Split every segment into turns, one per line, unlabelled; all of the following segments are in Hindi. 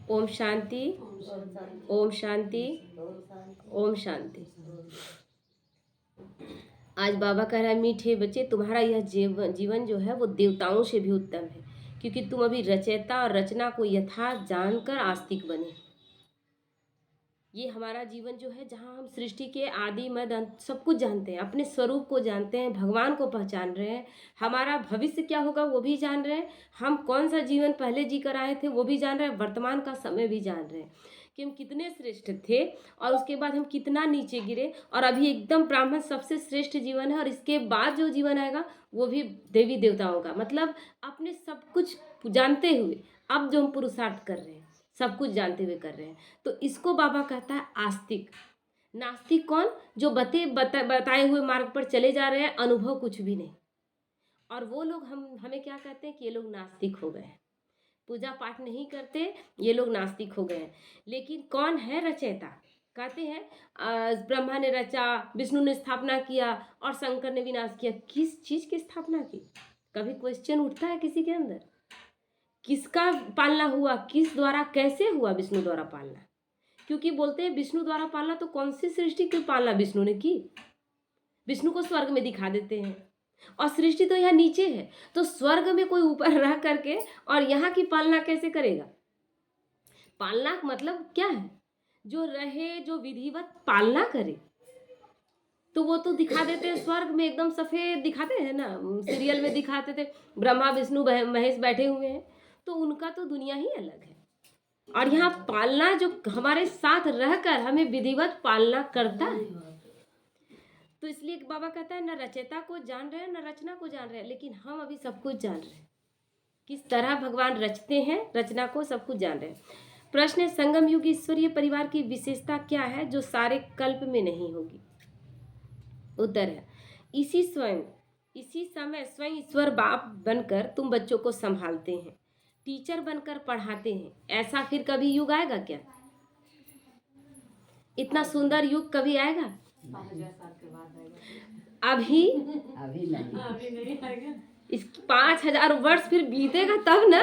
ओम शांति, ओम शांति, ओम शांति। आज बाबा कह रहा है, मीठे बच्चे तुम्हारा यह जीवन जो है वो देवताओं से भी उत्तम है, क्योंकि तुम अभी रचयिता और रचना को यथार्थ जानकर आस्तिक बने। ये हमारा जीवन जो है, जहाँ हम सृष्टि के आदि मध्य अंत सब कुछ जानते हैं, अपने स्वरूप को जानते हैं, भगवान को पहचान रहे हैं, हमारा भविष्य क्या होगा वो भी जान रहे हैं, हम कौन सा जीवन पहले जी कर आए थे वो भी जान रहे हैं, वर्तमान का समय भी जान रहे हैं कि हम कितने श्रेष्ठ थे और उसके बाद हम कितना नीचे गिरे, और अभी एकदम ब्राह्मण सबसे श्रेष्ठ जीवन है, और इसके बाद जो जीवन आएगा वो भी देवी देवताओं का। मतलब अपने सब कुछ जानते हुए अब जो हम पुरुषार्थ कर रहे हैं, सब कुछ जानते हुए कर रहे हैं, तो इसको बाबा कहता है आस्तिक। नास्तिक कौन? जो बताए हुए मार्ग पर चले जा रहे हैं, अनुभव कुछ भी नहीं। और वो लोग हमें क्या कहते हैं कि ये लोग नास्तिक हो गए हैं, पूजा पाठ नहीं करते, ये लोग नास्तिक हो गए हैं। लेकिन कौन है रचयिता? कहते हैं ब्रह्मा ने रचा, विष्णु ने स्थापना किया और शंकर ने विनाश किया। किस चीज की स्थापना की? कभी क्वेश्चन उठता है किसी के अंदर? किसका पालना हुआ, किस द्वारा, कैसे हुआ? विष्णु द्वारा पालना। क्योंकि बोलते हैं विष्णु द्वारा पालना, तो कौन सी सृष्टि की पालना विष्णु ने की? विष्णु को स्वर्ग में दिखा देते हैं और सृष्टि तो यहाँ नीचे है, तो स्वर्ग में कोई ऊपर रह करके और यहाँ की पालना कैसे करेगा? पालना मतलब क्या है? जो रहे, जो विधिवत पालना करे, तो वो तो दिखा देते हैं स्वर्ग में, एकदम सफेद दिखाते हैं ना, सीरियल में दिखाते थे ब्रह्मा विष्णु महेश बैठे हुए हैं, तो उनका तो दुनिया ही अलग है। और यहाँ पालना जो हमारे साथ रहकर हमें विधिवत पालना करता है। तो इसलिए बाबा कहता है, न रचयिता को जान रहे हैं, न रचना को जान रहे हैं, लेकिन हम अभी सब कुछ जान रहे हैं, किस तरह भगवान रचते हैं, रचना को सब कुछ जान रहे हैं। प्रश्न है, संगम युग ईश्वरीय परिवार की विशेषता क्या है जो सारे कल्प में नहीं होगी? उत्तर है, इसी समय स्वयं ईश्वर बाप बनकर तुम बच्चों को संभालते हैं, टीचर बनकर पढ़ाते हैं। ऐसा फिर कभी युग आएगा क्या? इतना सुंदर युग कभी आएगा? अभी नहीं आएगा। इस 5000 वर्ष फिर बीतेगा तब ना।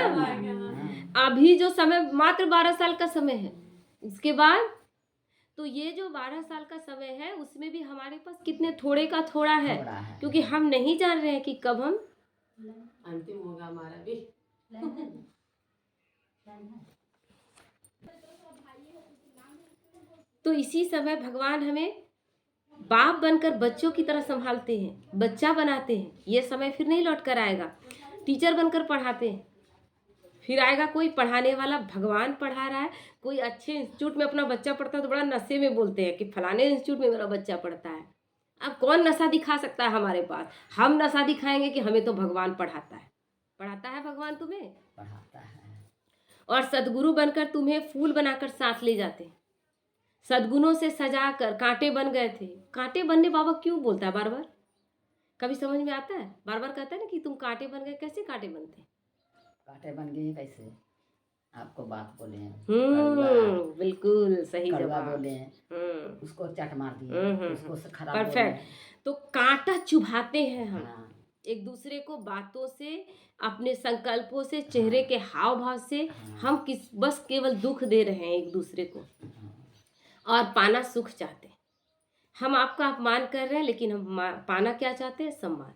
अभी जो समय मात्र 12 साल का समय है, इसके बाद तो ये जो 12 साल का समय है उसमें भी हमारे पास कितने थोड़े का थोड़ा है, क्योंकि हम नहीं जान रहे हैं कि कब हम अंतिम होगा हमारा भी। तो इसी समय भगवान हमें बाप बनकर बच्चों की तरह संभालते हैं, बच्चा बनाते हैं। ये समय फिर नहीं लौट कर आएगा। टीचर बनकर पढ़ाते हैं, फिर आएगा कोई पढ़ाने वाला, भगवान पढ़ा रहा है। कोई अच्छे इंस्टीट्यूट में अपना बच्चा पढ़ता है तो बड़ा नशे में बोलते हैं कि फलाने इंस्टीट्यूट में मेरा बच्चा पढ़ता है। अब कौन नशा दिखा सकता है हमारे पास? हम नशा दिखाएंगे कि हमें तो भगवान पढ़ाता है। पढ़ाता है भगवान, तुम्हें पढ़ाता है। और सदगुरु बनकर तुम्हें फूल बनाकर साथ ले जाते हैं, सद्गुणों से सजा कर। कांटे बन गए थे, कांटे बनने बाबा क्यों बोलता है बार बार? कभी समझ में आता है? बार बार कहता है ना कि तुम कांटे बन गए। कैसे कांटे बनते हैं? कांटे बन गए कैसे? आपको बात बोले हैं। बिल्कुल सही जवाब बोले हैं। उसको चट मार दिए, उसको खराब। परफेक्ट। तो कांटा चुभाते हैं हम। हाँ। एक दूसरे को बातों से, अपने संकल्पों से, चेहरे के हाव भाव से। हाँ। हम बस केवल दुख दे रहे हैं एक दूसरे को। हाँ। और पाना सुख चाहते हैं। हम आपका अपमान कर रहे हैं, लेकिन हम पाना क्या चाहते हैं? सम्मान।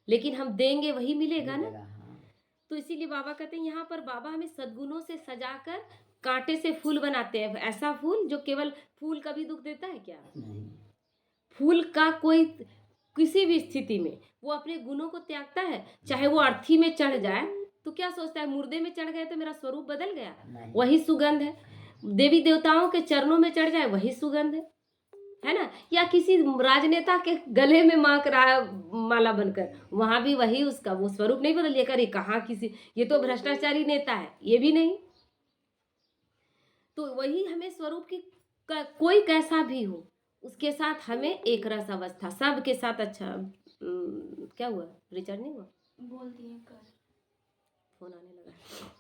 लेकिन हम देंगे वही मिलेगा ना। हाँ। तो इसीलिए बाबा कहते हैं, यहाँ पर बाबा हमें सद्गुणों से सजाकर कांटे से फूल बनाते हैं। ऐसा फूल जो केवल फूल का भी दुख देता है क्या? नहीं। फूल का कोई किसी भी स्थिति में वो अपने गुणों को त्यागता है। चाहे वो अर्थी में चढ़ जाए तो क्या सोचता है, मुर्दे में चढ़ गए तो मेरा स्वरूप बदल गया? वही सुगंध है। देवी देवताओं के चरणों में चढ़ जाए, वही सुगंध है ना। या किसी राजनेता के गले में माला बनकर, वहां भी वही, उसका वो स्वरूप नहीं बदल लिया। करे कहाँ किसी, ये तो भ्रष्टाचारी नेता है, ये भी नहीं। तो वही हमें स्वरूप की कोई कैसा भी हो, उसके साथ हमें एक रस अवस्था, सबके साथ अच्छा। क्या हुआ? रिचार्ज नहीं हुआ? बोल दिए कर, फोन आने लगा।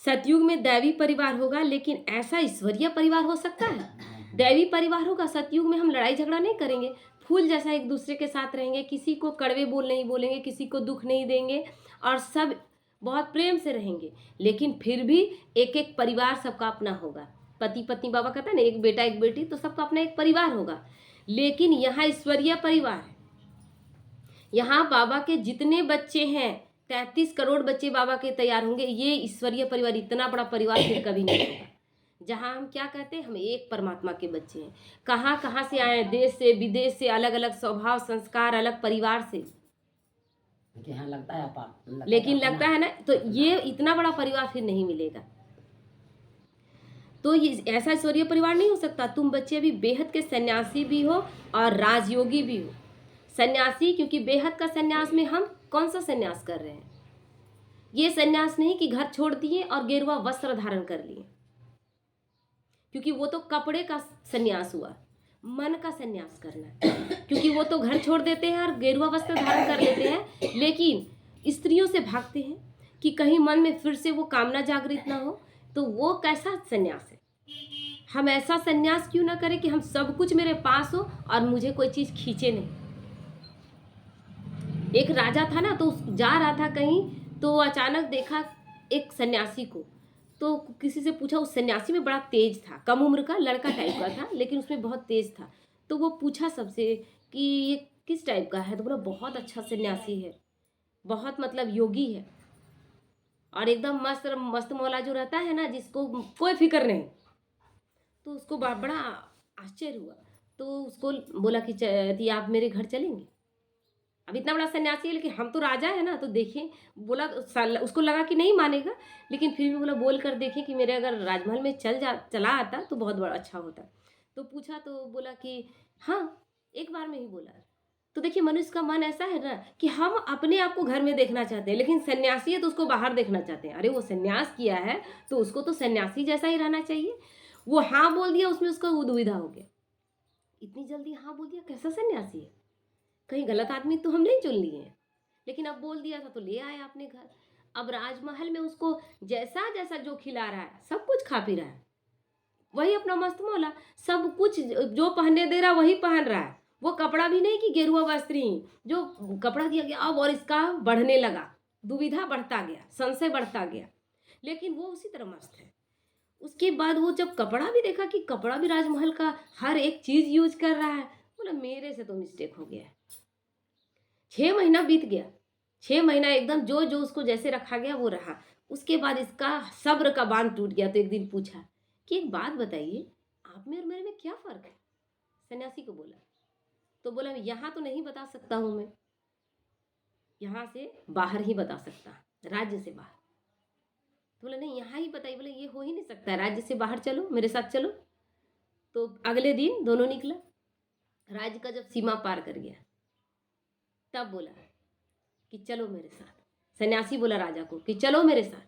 सतयुग में दैवी परिवार होगा, लेकिन ऐसा ईश्वरीय परिवार हो सकता है? दैवी परिवार होगा। सतयुग में हम लड़ाई झगड़ा नहीं करेंगे, फूल जैसा एक दूसरे के साथ रहेंगे, किसी को कड़वे बोल नहीं बोलेंगे, किसी को दुख नहीं देंगे, और सब बहुत प्रेम से रहेंगे, लेकिन फिर भी एक एक परिवार सबका अपना होगा। पति पत्नी, बाबा कहता है ना, एक बेटा एक बेटी, तो सबका अपना एक परिवार होगा। लेकिन यहाँ ईश्वरीय परिवार है। यहाँ बाबा के जितने बच्चे हैं, 33 करोड़ बच्चे बाबा के तैयार होंगे। ये ईश्वरीय परिवार, इतना बड़ा परिवार फिर कभी नहीं होगा। जहाँ हम क्या कहते हैं, हम एक परमात्मा के बच्चे हैं। कहाँ कहाँ से आए, देश से विदेश से, अलग अलग स्वभाव संस्कार, अलग परिवार से,
यहाँ लगता है
लेकिन लगता है ना, तो ये इतना बड़ा परिवार फिर नहीं मिलेगा। तो ये ऐसा ईश्वरीय परिवार नहीं हो सकता। तुम बच्चे अभी बेहद के सन्यासी भी हो और राजयोगी भी हो। सन्यासी, क्योंकि बेहद का सन्यास में हम कौन सा सन्यास कर रहे हैं? ये सन्यास नहीं कि घर छोड़ दिए और गेरुआ वस्त्र धारण कर लिए, क्योंकि वो तो कपड़े का सन्यास हुआ। मन का सन्यास करना है, क्योंकि वो तो घर छोड़ देते हैं और गेरुआ वस्त्र धारण कर लेते हैं, लेकिन स्त्रियों से भागते हैं कि कहीं मन में फिर से वो कामना जागृत ना हो। तो वो कैसा सन्यास है? हम ऐसा सन्यास क्यों ना करें कि हम सब कुछ मेरे पास हो और मुझे कोई चीज़ खींचे नहीं। एक राजा था ना, तो जा रहा था कहीं, तो अचानक देखा एक सन्यासी को। तो किसी से पूछा, उस सन्यासी में बड़ा तेज था, कम उम्र का लड़का टाइप का था, लेकिन उसमें बहुत तेज था। तो वो पूछा सबसे कि ये किस टाइप का है? तो बोला बहुत अच्छा सन्यासी है, बहुत मतलब योगी है, और एकदम मस्त मस्त मौला जो रहता है ना, जिसको कोई फिक्र नहीं। तो उसको बड़ा आश्चर्य हुआ। तो उसको बोला कि यदि आप मेरे घर चलेंगे? अब इतना बड़ा सन्यासी है, लेकिन हम तो राजा है ना, तो देखें। बोला, उसको लगा कि नहीं मानेगा, लेकिन फिर भी बोला बोल कर देखें कि मेरे अगर राजमहल में चला आता तो बहुत बड़ा अच्छा होता। तो पूछा, तो बोला कि हाँ, एक बार में ही बोला। तो देखिए, मनुष्य का मन ऐसा है ना कि हम अपने आप को घर में देखना चाहते हैं, लेकिन सन्यासी है तो उसको बाहर देखना चाहते हैं। अरे वो सन्यास किया है तो उसको तो सन्यासी जैसा ही रहना चाहिए। वो हाँ बोल दिया, उसमें उसको दुविधा हो गया, इतनी जल्दी हाँ बोल दिया, कैसा सन्यासी है? कहीं गलत आदमी तो हम नहीं चुन लिए हैं। लेकिन अब बोल दिया था तो ले आया अपने घर। अब राजमहल में उसको जैसा जैसा जो खिला रहा है, सब कुछ खा पी रहा है, वही अपना मस्त मौला। सब कुछ जो पहनने दे रहा वही पहन रहा है। वो कपड़ा भी नहीं कि गेरुआ वस्त्र ही, जो कपड़ा दिया गया अब और इसका बढ़ने लगा, दुविधा बढ़ता गया, संशय बढ़ता गया, लेकिन वो उसी तरह मस्त है। उसके बाद वो जब कपड़ा भी देखा कि कपड़ा भी राजमहल का हर एक चीज यूज कर रहा है, बोला मेरे से तो मिस्टेक हो गया है। 6 महीना बीत गया। 6 महीना एकदम जो जो उसको जैसे रखा गया वो रहा। उसके बाद इसका सब्र का बांध टूट गया। तो एक दिन पूछा कि एक बात बताइए, आप में और मेरे में क्या फर्क है? सन्यासी को बोला। तो बोला यहाँ तो नहीं बता सकता हूँ मैं, यहाँ से बाहर ही बता सकता, राज्य से बाहर। तो बोला नहीं, यहाँ ही बताइए। बोले ये हो ही नहीं सकता, राज्य से बाहर चलो, मेरे साथ चलो। तो अगले दिन दोनों निकला। राज्य का जब सीमा पार कर गया, तब बोला कि चलो मेरे साथ। सन्यासी बोला राजा को कि चलो मेरे साथ।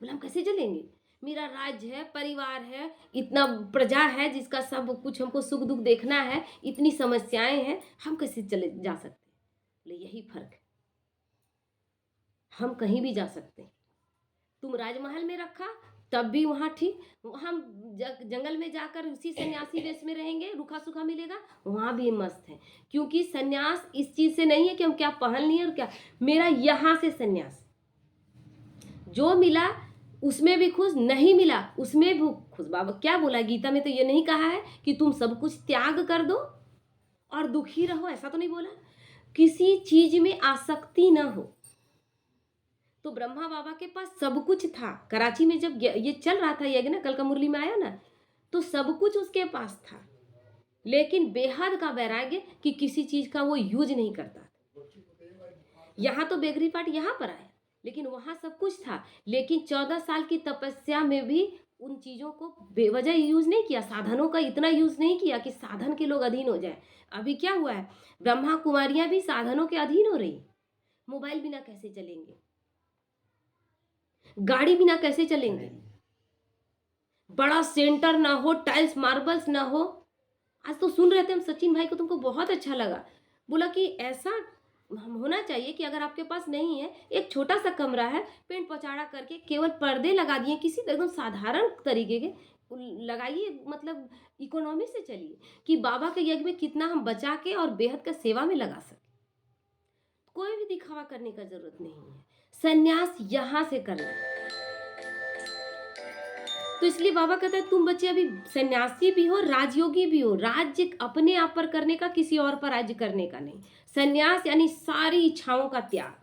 बोला हम कैसे चलेंगे? मेरा राज्य है, परिवार है, इतना प्रजा है जिसका सब कुछ हमको सुख दुख देखना है, इतनी समस्याएं हैं, हम कैसे चले जा सकते? बोले यही फर्क है, हम कहीं भी जा सकते हैं। तुम राजमहल में रखा तब भी वहाँ ठीक, हम जंगल में जाकर उसी सन्यासी वेश में रहेंगे, रूखा सूखा मिलेगा, वहाँ भी मस्त है। क्योंकि सन्यास इस चीज से नहीं है कि हम क्या पहन लिए और क्या, मेरा यहाँ से सन्यास, जो मिला उसमें भी खुश, नहीं मिला उसमें भी खुश। बाबा क्या बोला गीता में? तो ये नहीं कहा है कि तुम सब कुछ त्याग कर दो और दुखी रहो, ऐसा तो नहीं बोला। किसी चीज में आसक्ति न हो। तो ब्रह्मा बाबा के पास सब कुछ था। कराची में जब ये चल रहा था यज्ञ ना, कल का मुरली में आया ना, तो सब कुछ उसके पास था, लेकिन बेहद का वैराग्य कि किसी चीज का वो यूज नहीं करता। यहाँ तो बेगरी पाठ यहाँ पर आया, लेकिन वहाँ सब कुछ था। लेकिन 14 साल की तपस्या में भी उन चीज़ों को बेवजह यूज नहीं किया, साधनों का इतना यूज नहीं किया कि साधन के लोग अधीन हो जाए। अभी क्या हुआ है, ब्रह्मा कुमारियां भी साधनों के अधीन हो रही। मोबाइल बिना कैसे चलेंगे, गाड़ी बिना कैसे चलेंगे, बड़ा सेंटर ना हो, टाइल्स मार्बल्स ना हो। आज तो सुन रहे थे हम सचिन भाई को, तुमको बहुत अच्छा लगा, बोला कि ऐसा होना चाहिए कि अगर आपके पास नहीं है, एक छोटा सा कमरा है, पेंट पचाड़ा करके केवल पर्दे लगा दिए, किसी एकदम साधारण तरीके के लगाइए, मतलब इकोनॉमी से चलिए, कि बाबा के यज्ञ में कितना हम बचा के और बेहद का सेवा में लगा सके। कोई भी दिखावा करने का जरूरत नहीं है। संन्यास यहाँ से करना है। तो इसलिए बाबा कहता है तुम बच्चे अभी सन्यासी भी हो, राजयोगी भी हो। राज्य अपने आप पर करने का, किसी और पर राज्य करने का नहीं। सन्यास यानी सारी इच्छाओं का त्याग,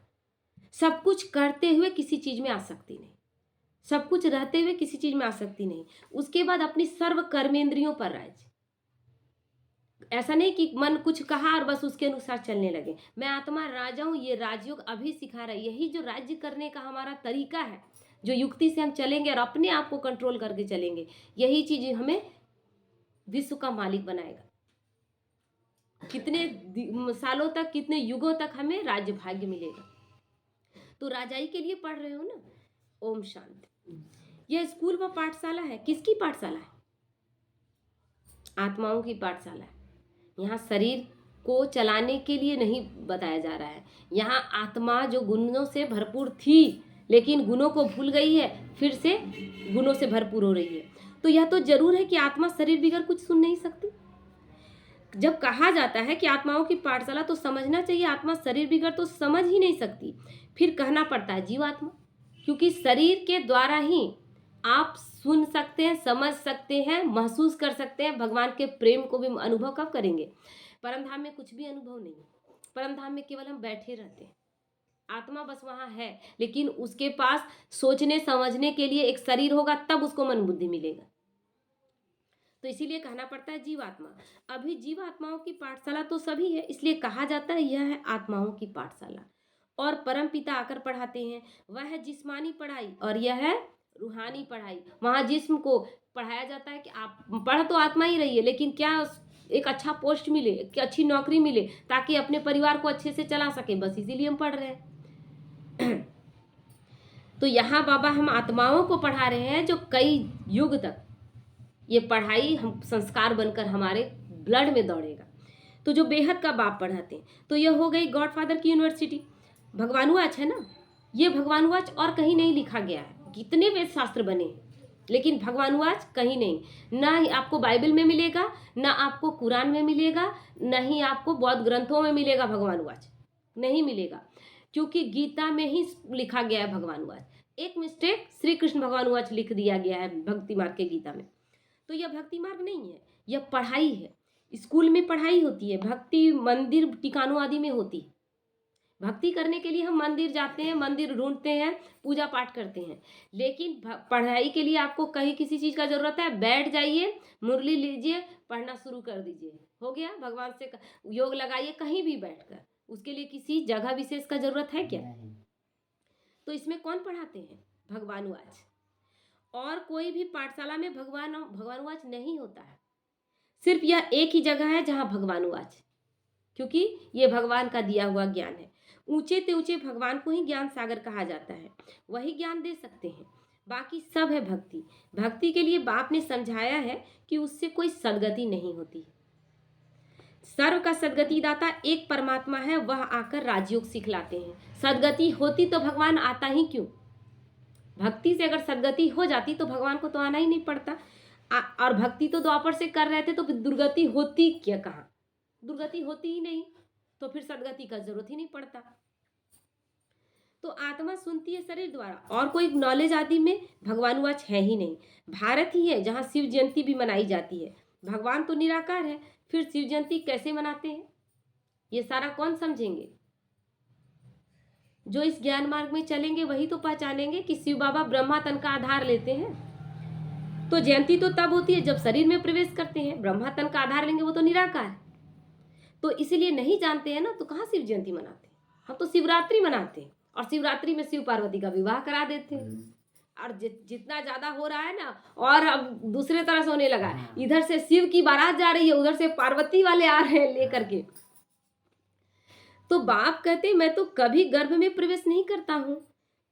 सब कुछ करते हुए किसी चीज में आसक्ति नहीं, सब कुछ रहते हुए किसी चीज में आसक्ति नहीं। उसके बाद अपनी सर्व कर्मेंद्रियों पर राज्य। ऐसा नहीं कि मन कुछ कहा और बस उसके अनुसार चलने लगे। मैं आत्मा राजा हूं, ये राजयोग अभी सिखा रहा है। यही जो राज्य करने का हमारा तरीका है, जो युक्ति से हम चलेंगे और अपने आप को कंट्रोल करके चलेंगे, यही चीज हमें विश्व का मालिक बनाएगा। कितने सालों तक, कितने युगों तक हमें राज्य भाग्य मिलेगा। तो राजाई के लिए पढ़ रहे हो ना। ओम शांति। यह स्कूल व पाठशाला है। किसकी पाठशाला है? आत्माओं की पाठशाला है। यहाँ शरीर को चलाने के लिए नहीं बताया जा रहा है। यहाँ आत्मा जो गुणों से भरपूर थी लेकिन गुणों को भूल गई है, फिर से गुणों से भरपूर हो रही है। तो यह तो जरूर है कि आत्मा शरीर बिगड़ कुछ सुन नहीं सकती। जब कहा जाता है कि आत्माओं की पाठशाला, तो समझना चाहिए आत्मा शरीर बिगड़ तो समझ ही नहीं सकती। फिर कहना पड़ता है जीवात्मा, क्योंकि शरीर के द्वारा ही आप सुन सकते हैं, समझ सकते हैं, महसूस कर सकते हैं। भगवान के प्रेम को भी अनुभव कब करेंगे? परमधाम में कुछ भी अनुभव नहीं। परमधाम में केवल हम बैठे रहते हैं। आत्मा बस वहां है, लेकिन उसके पास सोचने समझने के लिए एक शरीर होगा, तब उसको मन बुद्धि मिलेगा। तो इसीलिए कहना पड़ता है जीवात्मा। अभी जीवात्माओं की पाठशाला तो सभी है, इसलिए कहा जाता है यह है आत्माओं की पाठशाला। और परम पिता आकर पढ़ाते हैं। वह है जिस्मानी पढ़ाई और यह है रूहानी पढ़ाई। वहां जिस्म को पढ़ाया जाता है कि आप पढ़ तो आत्मा ही रही है, लेकिन क्या एक अच्छा पोस्ट मिले, कि अच्छी नौकरी मिले, ताकि अपने परिवार को अच्छे से चला सके, बस इसीलिए हम पढ़ रहे हैं। तो यहाँ बाबा हम आत्माओं को पढ़ा रहे हैं, जो कई युग तक ये पढ़ाई हम संस्कार बनकर हमारे ब्लड में दौड़ेगा। तो जो बेहद का बाप पढ़ाते हैं, तो यह हो गई गॉडफादर की यूनिवर्सिटी। भगवानुवाच है ना, ये भगवानुवाच और कहीं नहीं लिखा गया है। कितने वेद शास्त्र बने हैं, लेकिन भगवानुवाच कहीं नहीं। ना ही आपको बाइबल में मिलेगा, ना आपको कुरान में मिलेगा, ना ही आपको बौद्ध ग्रंथों में मिलेगा। भगवानुवाच नहीं मिलेगा, क्योंकि गीता में ही लिखा गया है भगवानुवाच। एक मिस्टेक, श्री कृष्ण भगवानुवाच लिख दिया गया है भक्ति मार्ग के गीता में। तो यह भक्ति मार्ग नहीं है, यह पढ़ाई है। स्कूल में पढ़ाई होती है, भक्ति मंदिर टिकानों आदि में होती है। भक्ति करने के लिए हम मंदिर जाते हैं, मंदिर ढूंढते हैं, पूजा पाठ करते हैं। लेकिन पढ़ाई के लिए आपको कहीं किसी चीज का जरूरत है, बैठ जाइए, मुरली लीजिए, पढ़ना शुरू कर दीजिए, हो गया। भगवान से योग लगाइए कहीं भी बैठकर, उसके लिए किसी जगह विशेष का जरूरत है क्या? तो इसमें कौन पढ़ाते हैं? भगवानुवाच। और कोई भी पाठशाला में भगवानुवाच नहीं होता है। सिर्फ यह एक ही जगह है जहां भगवानुवाच, क्योंकि ये भगवान का दिया हुआ ज्ञान है। ऊंचे ते ऊंचे भगवान को ही ज्ञान सागर कहा जाता है, वही ज्ञान दे सकते हैं। बाकी सब है भक्ति। भक्ति के लिए बाप ने समझाया है कि उससे कोई सदगति नहीं होती। सर्व का सदगति दाता एक परमात्मा है, वह आकर राजयोग सिखलाते हैं। सदगति होती तो भगवान आता ही क्यों? भक्ति से अगर सदगति हो जाती तो भगवान को तो आना ही नहीं पड़ता। और भक्ति तो द्वापर से कर रहे थे, तो फिर दुर्गति होती क्या? कहाँ दुर्गति होती ही नहीं, तो फिर सदगति का जरूरत ही नहीं पड़ता। तो आत्मा सुनती है शरीर द्वारा, और कोई नॉलेज आदि में भगवानुवाच है ही नहीं। भारत ही है जहाँ शिव जयंती भी मनाई जाती है। भगवान तो निराकार है, फिर शिव जयंती कैसे मनाते हैं? ये सारा कौन समझेंगे? जो इस ज्ञान मार्ग में चलेंगे वही तो पहचानेंगे कि शिव बाबा ब्रह्मा तन का आधार लेते हैं। तो जयंती तो तब होती है जब शरीर में प्रवेश करते हैं। ब्रह्मा तन का आधार लेंगे, वो तो निराकार है। तो इसीलिए नहीं जानते हैं ना, तो कहाँ शिव जयंती मनाते हैं? हम तो शिवरात्रि मनाते हैं, और शिवरात्रि में शिव पार्वती का विवाह करा देते हैं। और जितना ज्यादा हो रहा है ना, और अब दूसरे तरह से होने लगा है। इधर से शिव की बारात जा रही है, उधर से पार्वती वाले आ रहे हैं लेकर के। तो बाप कहते मैं तो कभी गर्भ में प्रवेश नहीं करता हूं,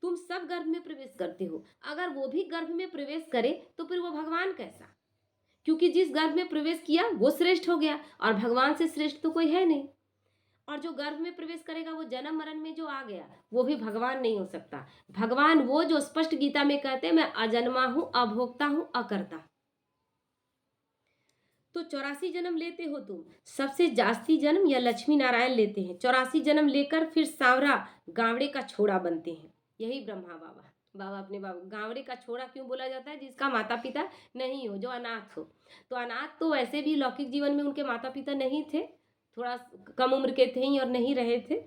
तुम सब गर्भ में प्रवेश करते हो। अगर वो भी गर्भ में प्रवेश करे तो फिर वो भगवान कैसा? क्योंकि जिस गर्भ में प्रवेश किया वो श्रेष्ठ हो गया, और भगवान से श्रेष्ठ तो कोई है नहीं। और जो गर्भ में प्रवेश करेगा, वो जन्म मरण में जो आ गया, वो भी भगवान नहीं हो सकता। भगवान वो जो स्पष्ट गीता में कहते हैं, मैं अजन्मा हूं, अभोक्ता हूं, अकर्ता। तो 84 जन्म लेते हो तुम। सबसे जास्ती जन्म या लक्ष्मी नारायण लेते हैं। 84 जन्म लेकर फिर सांवरा गावड़े का छोड़ा बनते हैं। यही ब्रह्मा बाबा। बाबा अपने बाबा गाँवड़े का छोरा क्यों बोला जाता है? जिसका माता पिता नहीं हो, जो अनाथ हो। तो अनाथ तो वैसे भी लौकिक जीवन में उनके माता पिता नहीं थे, थोड़ा कम उम्र के थे ही और नहीं रहे थे।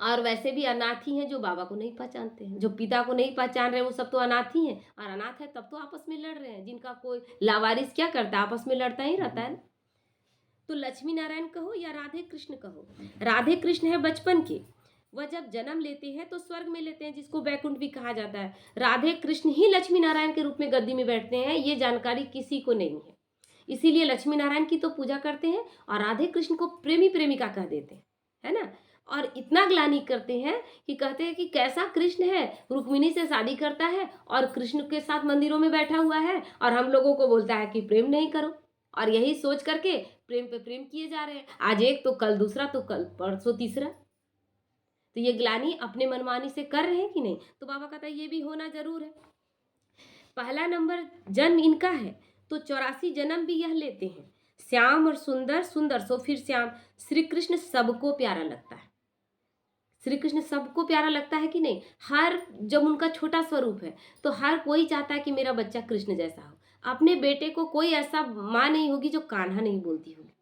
और वैसे भी अनाथ ही हैं जो बाबा को नहीं पहचानते हैं, जो पिता को नहीं पहचान रहे वो सब तो अनाथ ही हैं। और अनाथ है तब तो आपस में लड़ रहे हैं, जिनका कोई लावारिस क्या करता है, आपस में लड़ता ही रहता है ना। तो लक्ष्मी नारायण कहो या राधे कृष्ण कहो, राधे कृष्ण है बचपन के। वह जब जन्म लेते हैं तो स्वर्ग में लेते हैं, जिसको वैकुंठ भी कहा जाता है। राधे कृष्ण ही लक्ष्मी नारायण के रूप में गद्दी में बैठते हैं, ये जानकारी किसी को नहीं है। इसीलिए लक्ष्मी नारायण की तो पूजा करते हैं और राधे कृष्ण को प्रेमी प्रेमिका कह देते हैं, है ना। और इतना ग्लानि करते हैं कि कहते हैं कि कैसा कृष्ण है, रुक्मिणी से शादी करता है और कृष्ण के साथ मंदिरों में बैठा हुआ है और हम लोगों को बोलता है कि प्रेम नहीं करो। और यही सोच करके प्रेम पे प्रेम किए जा रहे हैं, आज एक तो कल दूसरा, तो कल परसों तीसरा। तो ये ग्लानि अपने मनमानी से कर रहे हैं कि नहीं? तो बाबा कहता है ये भी होना जरूर है। पहला नंबर जन्म इनका है तो 84 जन्म भी यह लेते हैं। श्याम और सुंदर, सुंदर सो फिर श्याम। श्री कृष्ण सबको प्यारा लगता है। श्री कृष्ण सबको प्यारा लगता है कि नहीं? हर जब उनका छोटा स्वरूप है तो हर कोई चाहता है कि मेरा बच्चा कृष्ण जैसा हो। अपने बेटे को कोई ऐसा माँ नहीं होगी जो कान्हा नहीं बोलती होगी।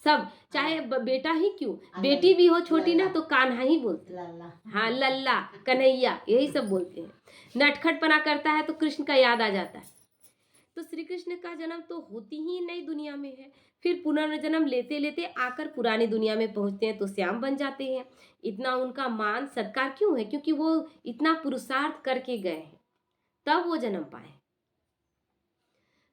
सब चाहे बेटा ही क्यों, बेटी भी हो छोटी ना तो कान्हा ही बोलते हैं।
लल्ला।
हाँ, लल्ला, कन्हैया, यही सब बोलते हैं। नटखटपना करता है तो कृष्ण का याद आ जाता है। तो श्री कृष्ण का जन्म तो होती ही नई दुनिया में है, फिर पुनर्जन्म लेते लेते आकर पुरानी दुनिया में पहुंचते हैं तो श्याम बन जाते हैं। इतना उनका मान सत्कार क्यों है? क्योंकि वो इतना पुरुषार्थ करके गए हैं, तब वो जन्म पाए।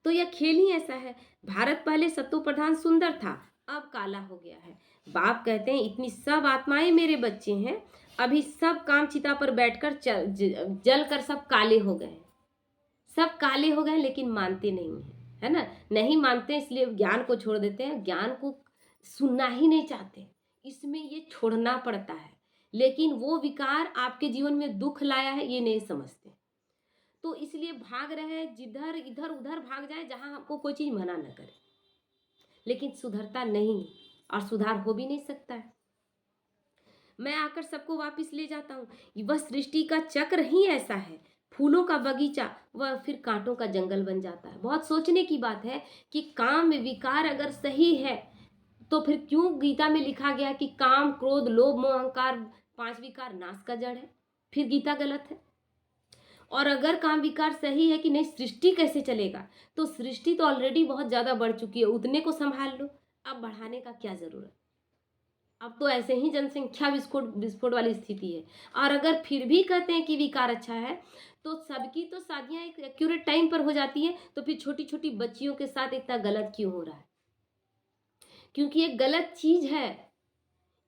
तो यह खेल ही ऐसा है। भारत पहले सत्तो प्रधान सुंदर था, अब काला हो गया है। बाप कहते हैं इतनी सब आत्माएं मेरे बच्चे हैं, अभी सब काम चिता पर बैठकर जल कर सब काले हो गए। सब काले हो गए लेकिन मानते नहीं हैं, है ना। नहीं मानते इसलिए ज्ञान को छोड़ देते हैं, ज्ञान को सुनना ही नहीं चाहते। इसमें ये छोड़ना पड़ता है, लेकिन वो विकार आपके जीवन में दुख लाया है ये नहीं समझते। तो इसलिए भाग रहे हैं, जिधर इधर उधर भाग जाए जहां हमको कोई चीज मना न करे, लेकिन सुधरता नहीं और सुधार हो भी नहीं सकता है। मैं आकर सबको वापस ले जाता हूँ। वह सृष्टि का चक्र ही ऐसा है, फूलों का बगीचा वह फिर कांटों का जंगल बन जाता है। बहुत सोचने की बात है कि काम विकार अगर सही है तो फिर क्यों गीता में लिखा गया कि काम क्रोध लोभ मोह अहंकार 5 विकार नाश का जड़ है? फिर गीता गलत है। और अगर काम विकार सही है कि नहीं, सृष्टि कैसे चलेगा? तो सृष्टि तो ऑलरेडी बहुत ज्यादा बढ़ चुकी है, उतने को संभाल लो, अब बढ़ाने का क्या जरूरत? अब तो ऐसे ही जनसंख्या विस्फोट विस्फोट वाली स्थिति है। और अगर फिर भी कहते हैं कि विकार अच्छा है, तो सबकी तो शादियां एक एक्यूरेट टाइम पर हो जाती हैं, तो फिर छोटी छोटी बच्चियों के साथ इतना गलत क्यों हो रहा है? क्योंकि एक गलत चीज है,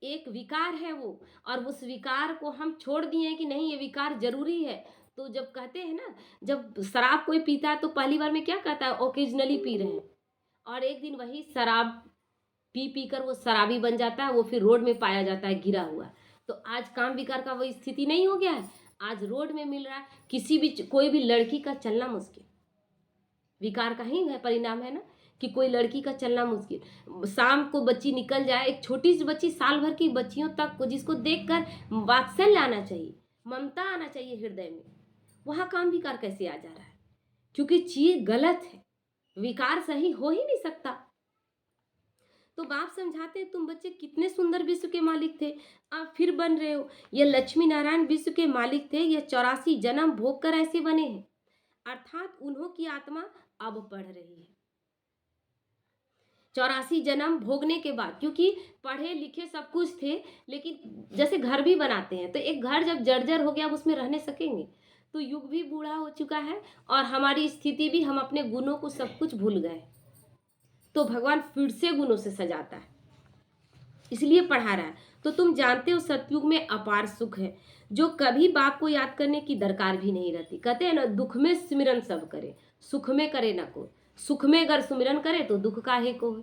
एक विकार है वो, और उस विकार को हम छोड़ दिए हैं कि नहीं ये विकार जरूरी है। तो जब कहते हैं ना, जब शराब कोई पीता है तो पहली बार में क्या कहता है, ओकेजनली पी रहे हैं, और एक दिन वही शराब पी पी कर वो शराबी बन जाता है, वो फिर रोड में पाया जाता है गिरा हुआ। तो आज काम विकार का वो स्थिति नहीं हो गया है, आज रोड में मिल रहा है, किसी भी कोई भी लड़की का चलना मुश्किल, विकार का ही है परिणाम है ना, कि कोई लड़की का चलना मुश्किल। शाम को बच्ची निकल जाए, एक छोटी सी बच्ची, साल भर की बच्चियों तक को जिसको देखकर वात्सल्य आना चाहिए, ममता आना चाहिए हृदय में, वहां काम विकार कैसे आ जा रहा है? क्योंकि चीज गलत है, विकार सही हो ही नहीं सकता। तो बाप समझाते हैं तुम बच्चे कितने सुंदर विश्व के मालिक थे, आप फिर बन रहे हो। ये लक्ष्मी नारायण विश्व के मालिक थे, ये 84 जन्म भोग कर ऐसे बने हैं, अर्थात उन्हों की आत्मा अब पढ़ रही है 84 जन्म भोगने के बाद। क्योंकि पढ़े लिखे सब कुछ थे, लेकिन जैसे घर भी बनाते हैं तो एक घर जब जर्जर हो गया अब उसमें रहने सकेंगे? तो युग भी बूढ़ा हो चुका है और हमारी स्थिति भी, हम अपने गुणों को सब कुछ भूल गए। तो भगवान फिर से गुणों से सजाता है, इसलिए पढ़ा रहा है। तो तुम जानते हो सतयुग में अपार सुख है, जो कभी बाप को याद करने की दरकार भी नहीं रहती। कहते हैं ना, दुख में सिमरन सब करे, सुख में करे ना को। सुख में अगर सुमिरन करे तो दुख काहे को है?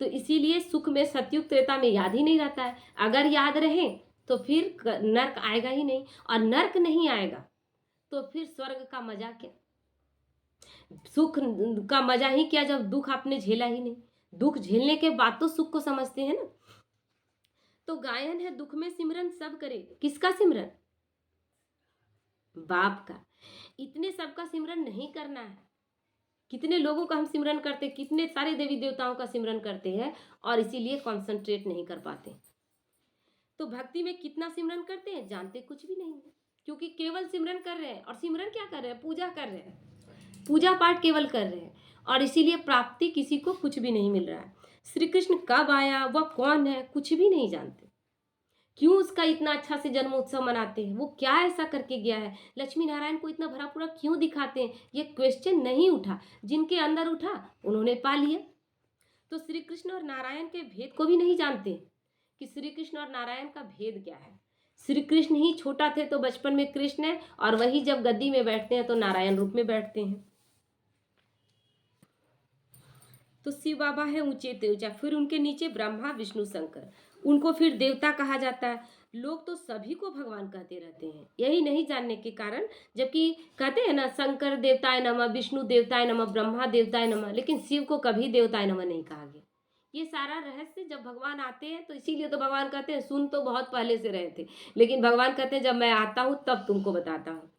तो इसीलिए सुख में सतयुग त्रेता में याद ही नहीं रहता है। अगर याद रहे तो फिर नर्क आएगा ही नहीं, और नर्क नहीं आएगा तो फिर स्वर्ग का मजा क्या, सुख का मजा ही क्या जब दुख आपने झेला ही नहीं। दुख झेलने के बाद तो सुख को समझते हैं ना। तो गायन है दुख में सिमरन सब करे, किसका सिमरन? बाप का। इतने सबका सिमरन नहीं करना है। कितने लोगों का हम सिमरन करते, कितने सारे देवी देवताओं का सिमरन करते हैं और इसीलिए कंसंट्रेट नहीं कर पाते। तो भक्ति में कितना सिमरन करते हैं जानते कुछ भी नहीं है, क्योंकि केवल सिमरन कर रहे हैं। और सिमरन क्या कर रहे हैं? पूजा कर रहे हैं, पूजा पाठ केवल कर रहे हैं, और इसीलिए प्राप्ति किसी को कुछ भी नहीं मिल रहा है। श्री कृष्ण कब आया, वह कौन है, कुछ भी नहीं जानते। क्यों उसका इतना अच्छा से जन्मोत्सव मनाते हैं, वो क्या ऐसा करके गया है, लक्ष्मी नारायण को इतना भरा पूरा क्यों दिखाते हैं, ये क्वेश्चन नहीं उठा। जिनके अंदर उठा उन्होंने पा लिया। तो श्री कृष्ण और नारायण के भेद को भी नहीं जानते कि श्री कृष्ण और नारायण का भेद क्या है। श्री कृष्ण ही छोटा थे तो बचपन में कृष्ण है, और वही जब गद्दी में बैठते हैं तो नारायण रूप में बैठते हैं। तो शिव बाबा है ऊंचे ते ऊंचा, फिर उनके नीचे ब्रह्मा विष्णु शंकर, उनको फिर देवता कहा जाता है। लोग तो सभी को भगवान कहते रहते हैं, यही नहीं जानने के कारण। जबकि कहते हैं ना, शंकर देवताय नमः, विष्णु देवताय नमः, ब्रह्मा देवताय नमः, लेकिन शिव को कभी देवताय नमः नहीं कहा गया। ये सारा रहस्य जब भगवान आते हैं, तो इसीलिए तो भगवान कहते हैं सुन तो बहुत पहले से रहे थे, लेकिन भगवान कहते हैं जब मैं आता हूँ तब तुमको बताता हूँ।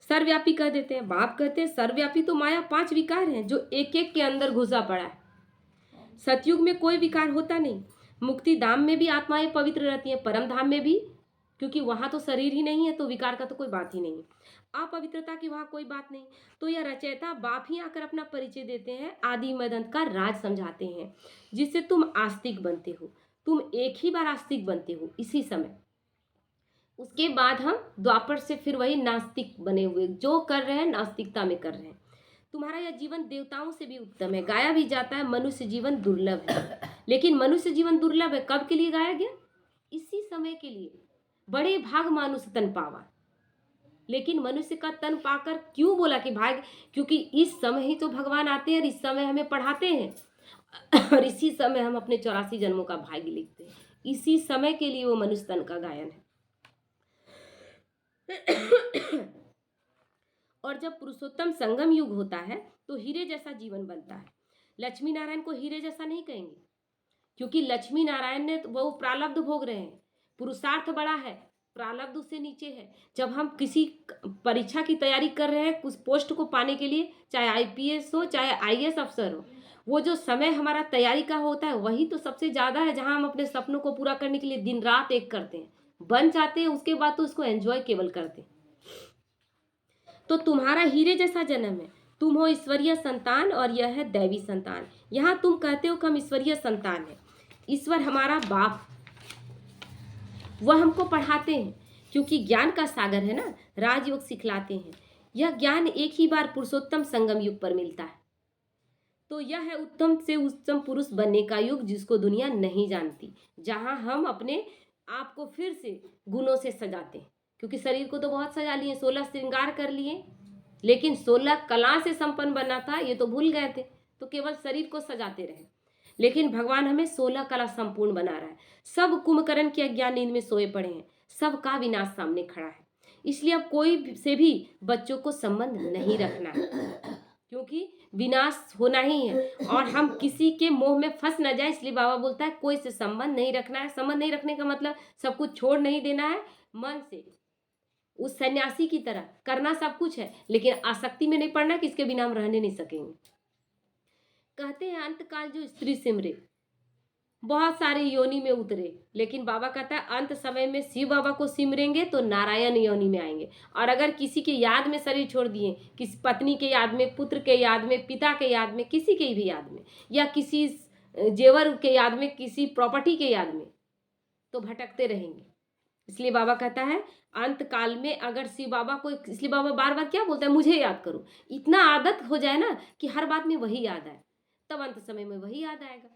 सर्वव्यापी कह देते हैं। बाप कहते हैं सर्वव्यापी तो माया 5 विकार हैं जो एक एक के अंदर घुसा पड़ा है। सतयुग में कोई विकार होता नहीं। मुक्ति धाम में भी आत्माएं पवित्र रहती हैं, परम धाम में भी, क्योंकि वहां तो शरीर ही नहीं है, तो विकार का तो कोई बात ही नहीं। अपवित्रता की वहां कोई बात नहीं। तो यह रचयिता बाप ही आकर अपना परिचय देते हैं, आदि मदंत का राज समझाते हैं, जिससे तुम आस्तिक बनते हो। तुम एक ही बार आस्तिक बनते हो इसी समय। उसके बाद हम द्वापर से फिर वही नास्तिक बने हुए, जो कर रहे हैं नास्तिकता में कर रहे हैं। तुम्हारा यह जीवन देवताओं से भी उत्तम है। गाया भी जाता है मनुष्य जीवन दुर्लभ है, लेकिन मनुष्य जीवन दुर्लभ है कब के लिए गाया गया? इसी समय के लिए। बड़े भाग मानुष तन पावा, लेकिन मनुष्य का तन पाकर क्यों बोला कि भाग? क्योंकि इस समय ही तो भगवान आते हैं और इस समय हमें पढ़ाते हैं और इसी समय हम अपने 84 जन्मों का भाग्य लिखते हैं। इसी समय के लिए वो मनुष्य तन का गायन है। और जब पुरुषोत्तम संगम युग होता है तो हीरे जैसा जीवन बनता है। लक्ष्मी नारायण को हीरे जैसा नहीं कहेंगे, क्योंकि लक्ष्मी नारायण ने वो प्रारब्ध भोग रहे हैं। पुरुषार्थ बड़ा है, प्रारब्ध उससे नीचे है। जब हम किसी परीक्षा की तैयारी कर रहे हैं उस पोस्ट को पाने के लिए, चाहे आईपीएस हो चाहे आईएएस अफसर हो, वो जो समय हमारा तैयारी का होता है वही तो सबसे ज़्यादा है, जहाँ हम अपने सपनों को पूरा करने के लिए दिन रात एक करते हैं, बन जाते हैं, उसके बाद तो उसको एंजॉय केवल करते हैं। तो तुम्हारा हीरे जैसा जन्म है। तुम हो ईश्वरीय संतान और यह है दैवी संतान। यहाँ तुम कहते हो कि हम ईश्वरीय संतान है। ईश्वर हमारा बाप, वह हमको पढ़ाते हैं, क्योंकि ज्ञान का सागर है ना, राजयोग सिखलाते हैं। यह ज्ञान एक ही बार पुरुषोत्तम संगम युग पर मिलता है। तो यह है उत्तम से उत्तम पुरुष बनने का युग, जिसको दुनिया नहीं जानती, जहाँ हम अपने आप को फिर से गुणों से सजाते हैं। क्योंकि शरीर को तो बहुत सजा लिए, 16 श्रृंगार कर लिए, लेकिन 16 कला से संपन्न बनना था ये तो भूल गए थे, तो केवल शरीर को सजाते रहे। लेकिन भगवान हमें 16 कला संपूर्ण बना रहा है। सब कुंभकर्ण के अज्ञान नींद में सोए पड़े हैं, सबका विनाश सामने खड़ा है। इसलिए अब कोई से भी बच्चों को संबंध नहीं रखना है, क्योंकि विनाश होना ही है और हम किसी के मोह में फंस न जाए। इसलिए बाबा बोलता है कोई से संबंध नहीं रखना है। संबंध नहीं रखने का मतलब सब कुछ छोड़ नहीं देना है, मन से उस सन्यासी की तरह करना सब कुछ है, लेकिन आसक्ति में नहीं पड़ना कि इसके बिना हम रहने नहीं सकेंगे। कहते हैं अंतकाल जो स्त्री सिमरे, बहुत सारे योनि में उतरे, लेकिन बाबा कहता है अंत समय में शिव बाबा को सिमरेंगे तो नारायण योनि में आएंगे। और अगर किसी के याद में शरीर छोड़ दिए, किसी पत्नी के याद में, पुत्र के याद में, पिता के याद में, किसी के भी याद में, या किसी जेवर के याद में, किसी प्रॉपर्टी के याद में, तो भटकते रहेंगे। इसलिए बाबा कहता है अंत काल में अगर शिव बाबा को, इसलिए बाबा बार बार क्या बोलता है, मुझे याद करो। इतना आदत हो जाए ना कि हर बात में वही याद आए, तब अंत समय में वही याद आएगा।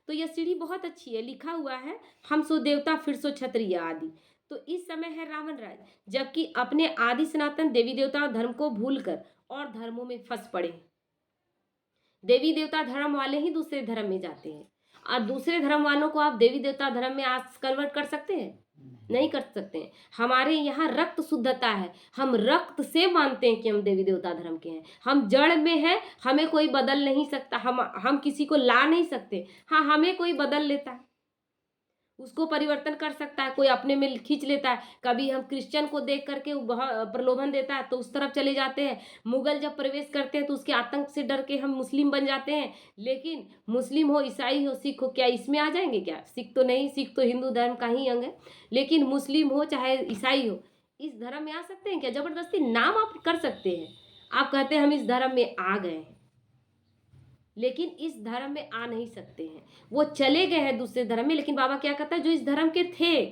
तो यह सीढ़ी बहुत अच्छी है, लिखा हुआ है हम सो देवता फिर सो क्षत्रिय आदि। तो इस समय है रावण राज, जबकि अपने आदि सनातन देवी देवता धर्म को भूलकर और धर्मों में फंस पड़े। देवी देवता धर्म वाले ही दूसरे धर्म में जाते हैं, और दूसरे धर्म वालों को आप देवी देवता धर्म में आज कन्वर्ट कर सकते हैं? नहीं कर सकते हैं। हमारे यहाँ रक्त शुद्धता है, हम रक्त से मानते हैं कि हम देवी देवता धर्म के हैं। हम जड़ में हैं, हमें कोई बदल नहीं सकता, हम किसी को ला नहीं सकते। हाँ, हमें कोई बदल लेता है, उसको परिवर्तन कर सकता है, कोई अपने में खींच लेता है। कभी हम क्रिश्चियन को देख करके वो बहुत प्रलोभन देता है तो उस तरफ चले जाते हैं। मुगल जब प्रवेश करते हैं तो उसके आतंक से डर के हम मुस्लिम बन जाते हैं। लेकिन मुस्लिम हो, ईसाई हो, सिख हो, क्या इसमें आ जाएंगे क्या? सिख तो नहीं, सिख तो हिंदू धर्म का ही अंग है। लेकिन मुस्लिम हो चाहे ईसाई हो, इस धर्म में आ सकते हैं क्या? जबरदस्ती नाम आप कर सकते हैं। आप कहते हैं हम इस धर्म में आ गए हैं, लेकिन इस धर्म में आ नहीं सकते हैं। वो चले गए हैं दूसरे धर्म में, लेकिन बाबा क्या कहता है, जो इस धर्म के थे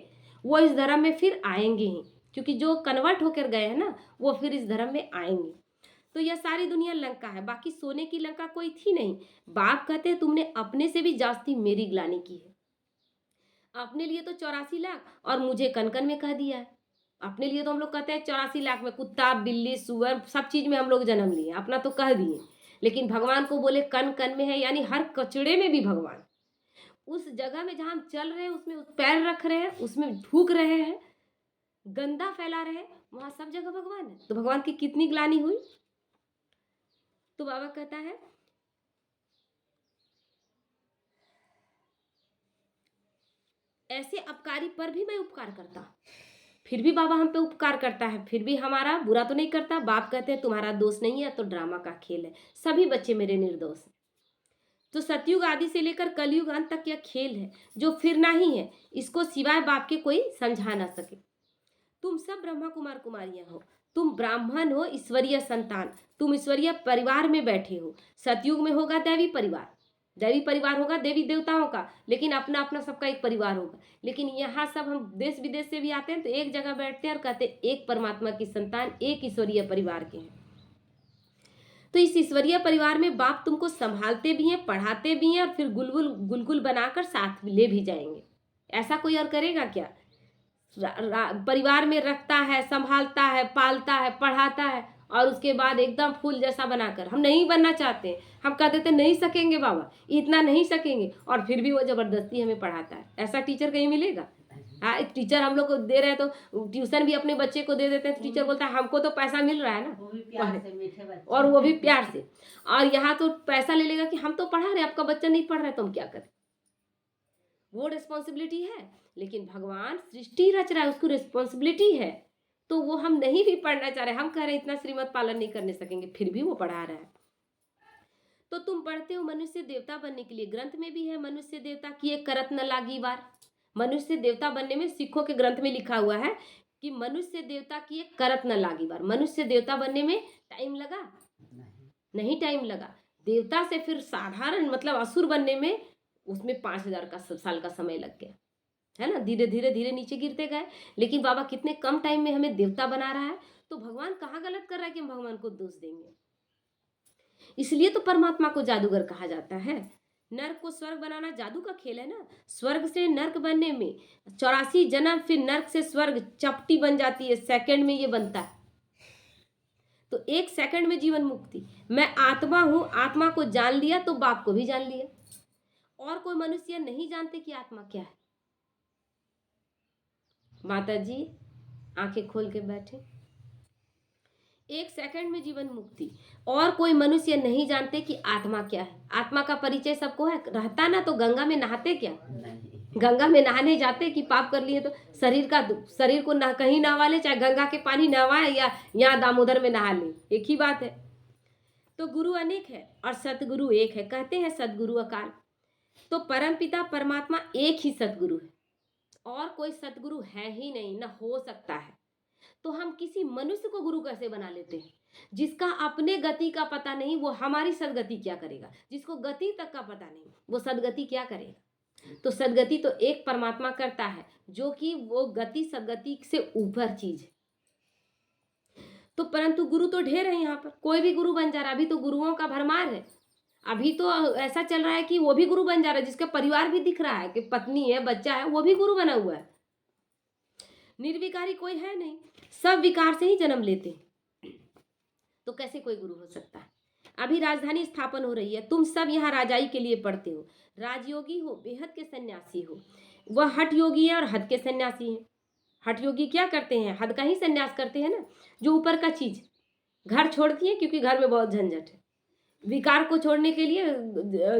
वो इस धर्म में फिर आएंगे ही, क्योंकि जो कन्वर्ट होकर गए हैं ना वो फिर इस धर्म में आएंगे। तो यह सारी दुनिया लंका है, बाकी सोने की लंका कोई थी नहीं। बाप कहते हैं तुमने अपने से भी जास्ती मेरी ग्लानि की है। अपने लिए तो 84 लाख और मुझे कन कन में कह दिया है। अपने लिए तो हम लोग कहते हैं 84 लाख में कुत्ता बिल्ली सुअर सब चीज में हम लोग जन्म लिए, अपना तो कह दिए। लेकिन भगवान को बोले कन कन में है, यानी हर कचड़े में भी भगवान। उस जगह में जहां हम चल रहे हैं उसमें पैर रख रहे हैं, उसमें थूक रहे हैं, गंदा फैला रहे हैं, वहां सब जगह भगवान है। तो भगवान की कितनी ग्लानि हुई। तो बाबा कहता है ऐसे अपकारी पर भी मैं उपकार करता, फिर भी बाबा हम पे उपकार करता है, फिर भी हमारा बुरा तो नहीं करता। बाप कहते हैं तुम्हारा दोष नहीं है, तो ड्रामा का खेल है, सभी बच्चे मेरे निर्दोष हैं। तो सतयुग आदि से लेकर कलयुग अंत तक यह खेल है जो फिरना ही है, इसको सिवाय बाप के कोई समझा ना सके। तुम सब ब्रह्मा कुमार कुमारियां हो, तुम ब्राह्मण हो, ईश्वरीय संतान, तुम ईश्वरीय परिवार में बैठे हो। सतयुग में होगा दैवी परिवार, दैवी परिवार होगा देवी देवताओं का, लेकिन अपना अपना सबका एक परिवार होगा। लेकिन यहाँ सब हम देश विदेश से भी आते हैं तो एक जगह बैठते हैं और कहते हैं एक परमात्मा की संतान, एक ईश्वरीय परिवार के हैं। तो इस ईश्वरीय परिवार में बाप तुमको संभालते भी हैं, पढ़ाते भी हैं और फिर गुलगुल गुलगुल बनाकर साथ ले भी जाएंगे। ऐसा कोई और करेगा क्या? परिवार में रखता है, संभालता है, पालता है, पढ़ाता है और उसके बाद एकदम फूल जैसा बनाकर हम नहीं बनना चाहते। हम कहते थे नहीं सकेंगे बाबा, इतना नहीं सकेंगे, और फिर भी वो जबरदस्ती हमें पढ़ाता है। ऐसा टीचर कहीं मिलेगा? हाँ, एक टीचर हम लोग को दे रहे हैं तो ट्यूशन भी अपने बच्चे को दे देते हैं तो टीचर बोलता है हमको तो पैसा मिल रहा है ना,
वो भी प्यार से मीठे बच्चे,
और वो भी प्यार से। और यहाँ तो पैसा ले लेगा कि हम तो पढ़ा रहे, आपका बच्चा नहीं पढ़ रहा है तो हम क्या करें? वो रिस्पॉन्सिबिलिटी है। लेकिन भगवान सृष्टि रच रहा है, उसको रिस्पॉन्सिबिलिटी है, तो वो हम नहीं भी पढ़ना चाह रहे, हम कह रहे हैं इतना श्रीमत पालन नहीं करने सकेंगे, फिर भी वो पढ़ा रहा है। तो तुम पढ़ते हो मनुष्य देवता बनने के लिए, ग्रंथ में भी है मनुष्य देवता किए करत न लागी बार। मनुष्य देवता बनने में सिखों के ग्रंथ में लिखा हुआ है कि मनुष्य देवता किए करत न लागी बार। मनुष्य देवता बनने में टाइम लगा? नहीं टाइम लगा। देवता से फिर साधारण मतलब असुर बनने में उसमें 5000 का साल का समय लग गया है ना, धीरे धीरे धीरे नीचे गिरते गए। लेकिन बाबा कितने कम टाइम में हमें देवता बना रहा है। तो भगवान कहाँ गलत कर रहा है कि हम भगवान को दोष देंगे? इसलिए तो परमात्मा को जादूगर कहा जाता है। नर्क को स्वर्ग बनाना जादू का खेल है ना। स्वर्ग से नर्क बनने में 84 जन्म, फिर नर्क से स्वर्ग चपटी बन जाती है, सेकंड में ये बनता है। तो 1 सेकंड में जीवन मुक्ति। मैं आत्मा हूं, आत्मा को जान लिया तो बाप को भी जान लिया। और कोई मनुष्य नहीं जानते कि आत्मा क्या है। माता जी आंखें खोल के बैठे, 1 सेकंड में जीवन मुक्ति। और कोई मनुष्य नहीं जानते कि आत्मा क्या है। आत्मा का परिचय सबको है, रहता ना तो गंगा में नहाते क्या? गंगा में नहाने जाते कि पाप कर लिए तो शरीर को ना कहीं नहवा ले, चाहे गंगा के पानी नहवाए या यहाँ दामोदर में नहा ले, एक ही बात है। तो गुरु अनेक है और सतगुरु एक है, कहते हैं सतगुरु अकाल। तो परम पिता परमात्मा एक ही सतगुरु है, और कोई सतगुरु है ही नहीं, ना हो सकता है। तो हम किसी मनुष्य को गुरु कैसे बना लेते हैं? जिसका अपने गति का पता नहीं वो हमारी सदगति क्या करेगा? जिसको गति तक का पता नहीं वो सदगति क्या करेगा? तो सदगति तो एक परमात्मा करता है, जो कि वो गति सदगति से ऊपर चीज है। तो परंतु गुरु तो ढेर है यहाँ पर, कोई भी गुरु बन जा रहा है। अभी तो गुरुओं का भरमार है। अभी तो ऐसा चल रहा है कि वो भी गुरु बन जा रहा है, जिसका परिवार भी दिख रहा है कि पत्नी है, बच्चा है, वो भी गुरु बना हुआ है। निर्विकारी कोई है नहीं, सब विकार से ही जन्म लेते हैं। तो कैसे कोई गुरु हो सकता है? अभी राजधानी स्थापन हो रही है, तुम सब यहाँ राजाई के लिए पढ़ते हो। राजयोगी हो, बेहद के सन्यासी हो। वह हठ योगी है और हद के सन्यासी हैं। हठ योगी क्या करते हैं? हद का ही सन्यास करते हैं ना, जो ऊपर का चीज। घर छोड़ दिए क्योंकि घर में बहुत झंझट है। विकार को छोड़ने के लिए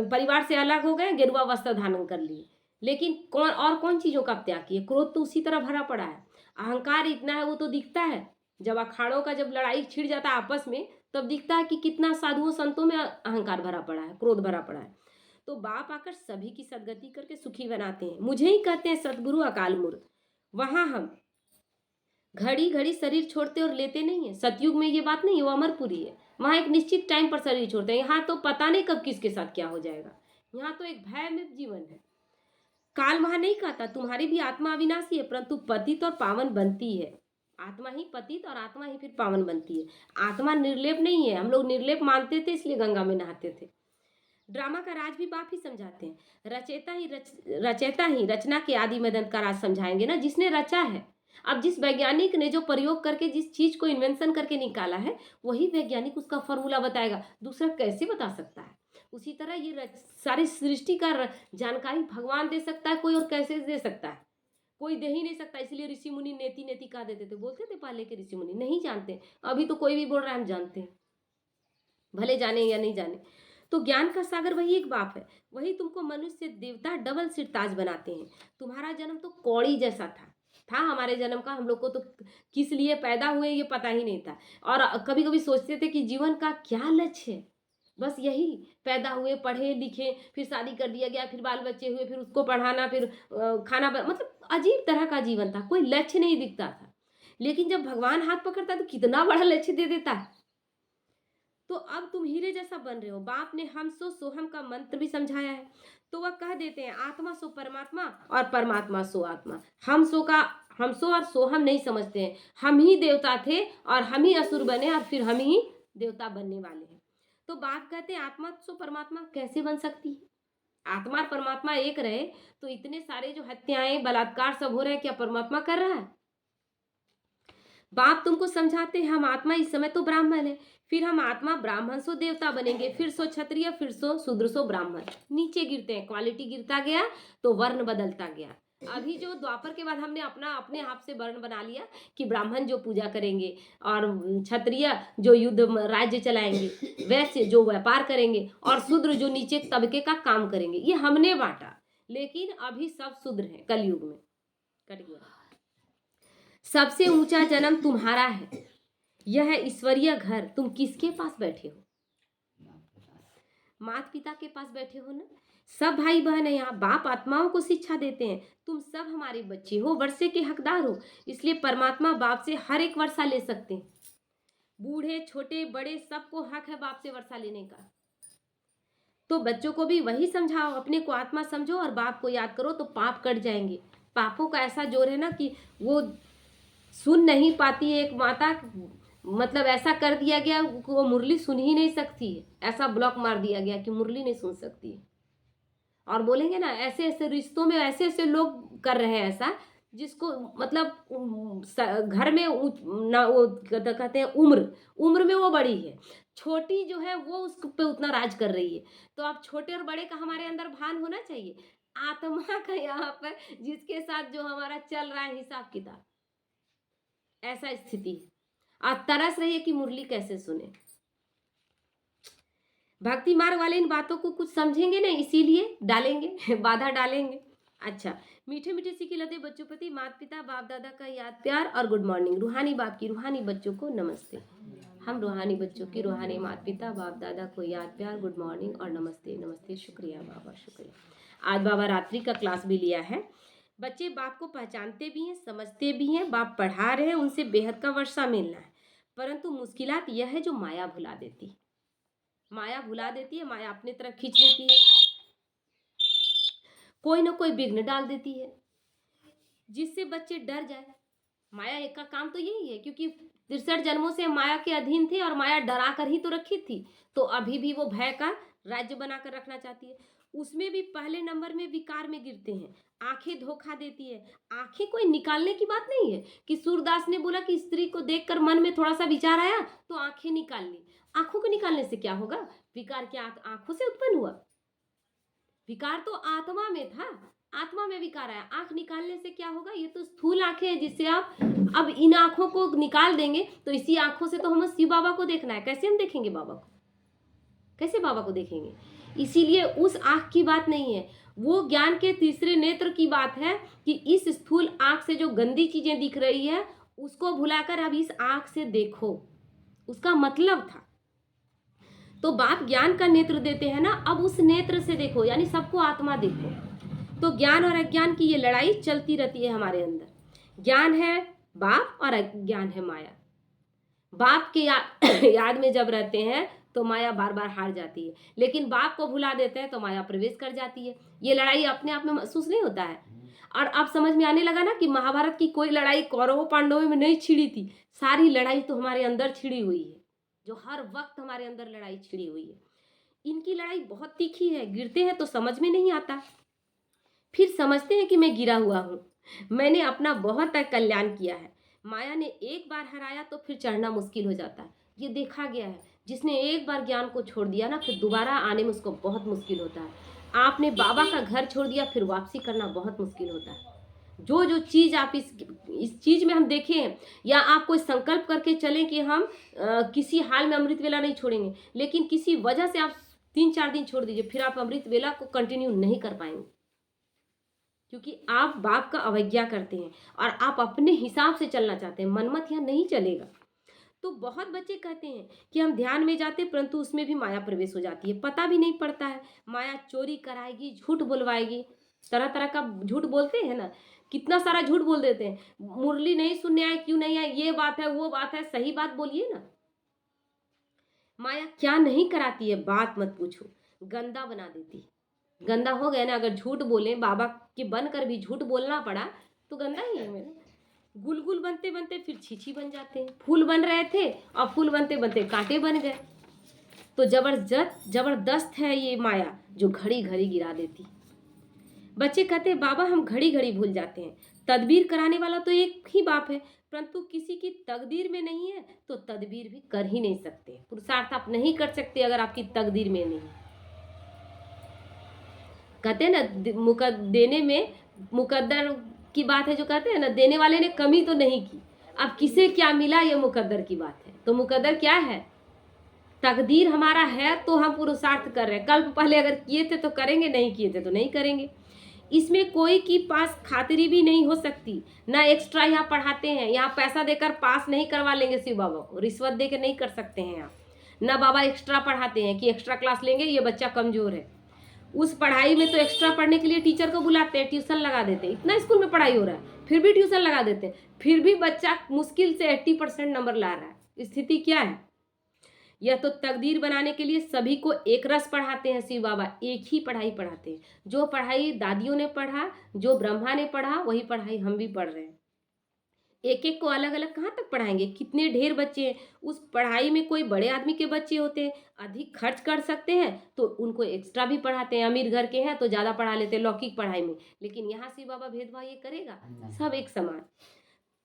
परिवार से अलग हो गए, गेरुआ वस्त्र धारण कर लिए। लेकिन कौन चीज़ों का त्याग किए? क्रोध तो उसी तरह भरा पड़ा है। अहंकार इतना है वो तो दिखता है। जब अखाड़ों का जब लड़ाई छिड़ जाता है आपस में, तब दिखता है कि कितना साधुओं संतों में अहंकार भरा पड़ा है, क्रोध भरा पड़ा है। तो बाप आकर सभी की सद्गति करके सुखी बनाते हैं। मुझे ही कहते हैं सद्गुरु अकाल मूर्त। वहां हम घड़ी घड़ी शरीर छोड़ते और लेते नहीं है। सतयुग में ये बात नहीं है, वो अमरपुरी है। वहां एक निश्चित टाइम पर शरीर छोड़ते हैं। यहाँ तो पता नहीं कब किसके साथ क्या हो जाएगा। यहाँ तो एक भय में जीवन है। काल वहां नहीं कहता तुम्हारी भी आत्मा अविनाशी है, परंतु पतित और पावन बनती है। आत्मा ही पतित और आत्मा ही फिर पावन बनती है। आत्मा निर्लेप नहीं है। हम लोग निर्लेप मानते थे, इसलिए गंगा में नहाते थे। ड्रामा का राज भी बाप ही समझाते हैं। रचेता ही रचना के आदि मदन का राज समझाएंगे ना, जिसने रचा है। अब जिस वैज्ञानिक ने जो प्रयोग करके जिस चीज को इन्वेंशन करके निकाला है, वही वैज्ञानिक उसका फॉर्मूला बताएगा। दूसरा कैसे बता सकता है? उसी तरह ये सारी सृष्टि का जानकारी भगवान दे सकता है, कोई और कैसे दे सकता है? कोई दे ही नहीं सकता। इसलिए ऋषि मुनि नेति नेति कहा देते थे, बोलते थे पहले के ऋषि मुनि। नहीं जानते। अभी तो कोई भी बोल रहा है हम जानते हैं, भले जाने या नहीं जाने। तो ज्ञान का सागर वही एक बाप है। वही तुमको मनुष्य से देवता डबल सिर ताज बनाते हैं। तुम्हारा जन्म तो कौड़ी जैसा था हमारे जन्म का। हम लोग को तो किस लिए पैदा हुए ये पता ही नहीं था। और कभी कभी सोचते थे कि जीवन का क्या लक्ष्य है। बस यही, पैदा हुए, पढ़े लिखे, फिर शादी कर दिया गया, फिर बाल बच्चे हुए, फिर उसको पढ़ाना, फिर खाना मतलब अजीब तरह का जीवन था। कोई लक्ष्य नहीं दिखता था। लेकिन जब भगवान हाथ पकड़ता तो कितना बड़ा लक्ष्य दे देता है। तो अब तुम हीरे जैसा बन रहे हो। बाप ने हम सो सोहम का मंत्र भी समझाया है। तो वह कह देते हैं आत्मा सो परमात्मा और परमात्मा सो आत्मा। हम सो और सोहम नहीं समझते हैं। हम ही देवता थे और हम ही असुर बने और फिर हम ही देवता बनने वाले हैं। तो बाप कहते हैं आत्मा सो परमात्मा कैसे बन सकती है? आत्मा और परमात्मा एक रहे तो इतने सारे जो हत्याएं बलात्कार सब हो रहे हैं, क्या परमात्मा कर रहा है? बाप तुमको समझाते हैं हम आत्मा इस समय तो ब्राह्मण है, फिर हम आत्मा ब्राह्मण सो देवता बनेंगे, फिर सो क्षत्रिय, फिर सो शूद्र सो ब्राह्मण। नीचे गिरते हैं, क्वालिटी गिरता गया तो वर्ण बदलता गया। अभी जो द्वापर के बाद हमने अपने आप से वर्ण बना लिया कि ब्राह्मण जो पूजा करेंगे और क्षत्रिय जो युद्ध राज्य चलाएंगे, वैश्य जो व्यापार करेंगे और शूद्र जो नीचे तबके का काम करेंगे। ये हमने बांटा। लेकिन अभी सब शूद्र हैं कलयुग में। कट गया। सबसे ऊंचा जन्म तुम्हारा है। यह है ईश्वरीय घर। तुम किसके पास बैठे हो? माता पिता के पास बैठे हो ना। सब भाई बहन है यहाँ। बाप आत्माओं को शिक्षा देते हैं। तुम सब हमारे बच्चे हो, वर्षे के हकदार हो। इसलिए परमात्मा बाप से हर एक वर्षा ले सकते हैं। बूढ़े छोटे बड़े सबको हक है बाप से वर्षा लेने का। तो बच्चों को भी वही समझाओ, अपने को आत्मा समझो और बाप को याद करो तो पाप कट जाएंगे। पापों का ऐसा जोर है ना कि वो सुन नहीं पाती है। एक माता, मतलब ऐसा कर दिया गया वो मुरली सुन ही नहीं सकती है। ऐसा ब्लॉक मार दिया गया कि मुरली नहीं सुन सकती है। और बोलेंगे ना ऐसे ऐसे रिश्तों में ऐसे ऐसे लोग कर रहे हैं ऐसा, जिसको मतलब घर में ना वो कहते हैं उम्र में वो बड़ी है, छोटी जो है वो उस पे उतना राज कर रही है। तो अब छोटे और बड़े का हमारे अंदर भान होना चाहिए। आत्मा का यहाँ पर जिसके साथ जो हमारा चल रहा है हिसाब किताब, ऐसा स्थिति है। और तरस रही है कि मुरली कैसे सुने। भक्ति मार्ग वाले इन बातों को कुछ समझेंगे नहीं, इसीलिए डालेंगे बाधा डालेंगे। अच्छा, मीठे मीठे सीखे लते बच्चों प्रति माता पिता बाप दादा का याद प्यार और गुड मॉर्निंग। रूहानी बाप की रूहानी बच्चों को नमस्ते। हम रूहानी बच्चों की रूहानी माता पिता बाप दादा को याद प्यार गुड मॉर्निंग और नमस्ते। नमस्ते, शुक्रिया बाबा, शुक्रिया। आज बाबा रात्रि का क्लास भी लिया है। बच्चे बाप को पहचानते भी हैं, समझते भी हैं। बाप पढ़ा रहे हैं, उनसे बेहद का वर्षा मिलना है। परंतु मुश्किलात यह है जो माया भुला देती है। माया भुला देती है, माया अपने तरफ खींच लेती है, कोई ना कोई विघ्न डाल देती है जिससे बच्चे डर जाए। माया एक का काम तो यही है, क्योंकि 63 जन्मों से माया के अधीन थे और माया डरा कर ही तो रखी थी। तो अभी भी वो भय का राज्य बनाकर रखना चाहती है। उसमें भी पहले नंबर में विकार में गिरते हैं। आंखें धोखा देती है। आंखें कोई निकालने की बात नहीं है कि सूरदास ने बोला कि स्त्री को देखकर मन में थोड़ा सा विचार आया तो आंखें निकाल ली। आंखों को निकालने से क्या होगा? विकार क्या आंखों से उत्पन्न हुआ? विकार तो आत्मा में था, आत्मा में विकार आया। आंख निकालने से क्या होगा? ये तो स्थूल आंखें हैं जिससे आप अब इन आंखों को निकाल देंगे तो इसी आंखों से तो हमें शिव बाबा को देखना है। कैसे हम देखेंगे बाबा को? कैसे बाबा को देखेंगे? इसीलिए उस आँख की बात नहीं है, वो ज्ञान के तीसरे नेत्र की बात है कि इस स्थूल आँख से जो गंदी चीज़ें दिख रही है, उसको भुलाकर अब इस आँख से देखो, उसका मतलब था। तो बाप ज्ञान का नेत्र देते हैं ना, अब उस नेत्र से देखो, यानी सबको आत्मा देखो। तो ज्ञान और अज्ञान की ये लड़ाई चलती रहती है हमारे अंदर। ज्ञान है बाप और अज्ञान है माया। बाप के याद में जब रहते हैं तो माया बार बार हार जाती है, लेकिन बाप को भुला देते हैं तो माया प्रवेश कर जाती है। ये लड़ाई अपने आप में महसूस नहीं होता है। और अब समझ में आने लगा ना कि महाभारत की कोई लड़ाई कौरवों पांडवों में नहीं छिड़ी थी, सारी लड़ाई तो हमारे अंदर छिड़ी हुई है, जो हर वक्त हमारे अंदर लड़ाई छिड़ी हुई है। इनकी लड़ाई बहुत तीखी है, गिरते हैं तो समझ में नहीं आता, फिर समझते हैं कि मैं गिरा हुआ हूँ, मैंने अपना बहुत तक कल्याण किया है। माया ने एक बार हराया तो फिर चढ़ना मुश्किल हो जाता है। ये देखा गया है, जिसने एक बार ज्ञान को छोड़ दिया ना, फिर दोबारा आने में उसको बहुत मुश्किल होता है। आपने बाबा का घर छोड़ दिया, फिर वापसी करना बहुत मुश्किल होता है। जो जो चीज़ आप इस चीज़ में हम देखें हैं, या आप कोई संकल्प करके चलें कि हम किसी हाल में अमृत वेला नहीं छोड़ेंगे, लेकिन किसी वजह से आप 3-4 दिन छोड़ दीजिए, फिर आप अमृत वेला को कंटिन्यू नहीं कर पाएंगे, क्योंकि आप बाप का अवज्ञा करते हैं और आप अपने हिसाब से चलना चाहते हैं। मनमत यहाँ नहीं चलेगा। तो बहुत बच्चे कहते हैं कि हम ध्यान में जाते, परंतु उसमें भी माया प्रवेश हो जाती है, पता भी नहीं पड़ता है। माया चोरी कराएगी, झूठ बुलवाएगी, तरह तरह का झूठ बोलते हैं ना, कितना सारा झूठ बोल देते हैं। मुरली नहीं सुनने आए, क्यों नहीं आए, ये बात है वो बात है, सही बात बोलिए ना। माया क्या नहीं कराती है, बात मत पूछो, गंदा बना देती है। गंदा हो गया ना, अगर झूठ बोले, बाबा के बनकर भी झूठ बोलना पड़ा तो गंदा ही है मेरा। गुलगुल बनते बनते फिर छीछी बन जाते हैं। फूल बन रहे थे और फूल बनते बनते कांटे बन गए। तो जबरदस्त है ये माया, जो घड़ी घड़ी गिरा देती। बच्चे कहते हैं बाबा हम घड़ी घड़ी भूल जाते हैं, तदबीर कराने वाला तो एक ही बाप है, परंतु किसी की तकदीर में नहीं है तो तदबीर भी कर ही नहीं सकते। पुरुषार्थ आप नहीं कर सकते अगर आपकी तकदीर में नहीं। कहते हैं ना, देने में मुकद्दर की बात है, जो कहते हैं ना, देने वाले ने कमी तो नहीं की, अब किसे क्या मिला ये मुकद्दर की बात है। तो मुकद्दर क्या है, तकदीर हमारा है तो हम पुरुषार्थ कर रहे हैं। कल्प पहले अगर किए थे तो करेंगे, नहीं किए थे तो नहीं करेंगे। इसमें कोई की पास खातिरी भी नहीं हो सकती। ना एक्स्ट्रा यहाँ पढ़ाते हैं, यहाँ पैसा देकर पास नहीं करवा लेंगे शिव बाबा को, रिश्वत देकर नहीं कर सकते हैं आप। ना बाबा एक्स्ट्रा पढ़ाते हैं कि एक्स्ट्रा क्लास लेंगे, ये बच्चा कमज़ोर है। उस पढ़ाई में तो एक्स्ट्रा पढ़ने के लिए टीचर को बुलाते हैं, ट्यूशन लगा देते हैं। इतना स्कूल में पढ़ाई हो रहा है, फिर भी ट्यूशन लगा देते हैं, फिर भी बच्चा मुश्किल से 80% नंबर ला रहा है। स्थिति क्या है? यह तो तकदीर बनाने के लिए सभी को एक रस पढ़ाते हैं शिव बाबा, एक ही पढ़ाई पढ़ाते हैं। जो पढ़ाई दादियों ने पढ़ा, जो ब्रह्मा ने पढ़ा, वही पढ़ाई हम भी पढ़ रहे हैं। एक एक को अलग अलग कहाँ तक पढ़ाएंगे, कितने ढेर बच्चे हैं। उस पढ़ाई में कोई बड़े आदमी के बच्चे होते हैं, अधिक खर्च कर सकते हैं तो उनको एक्स्ट्रा भी पढ़ाते हैं। अमीर घर के हैं तो ज़्यादा पढ़ा लेते हैं लौकिक पढ़ाई में, लेकिन यहाँ शिव बाबा भेदभाव ये करेगा? सब एक समान।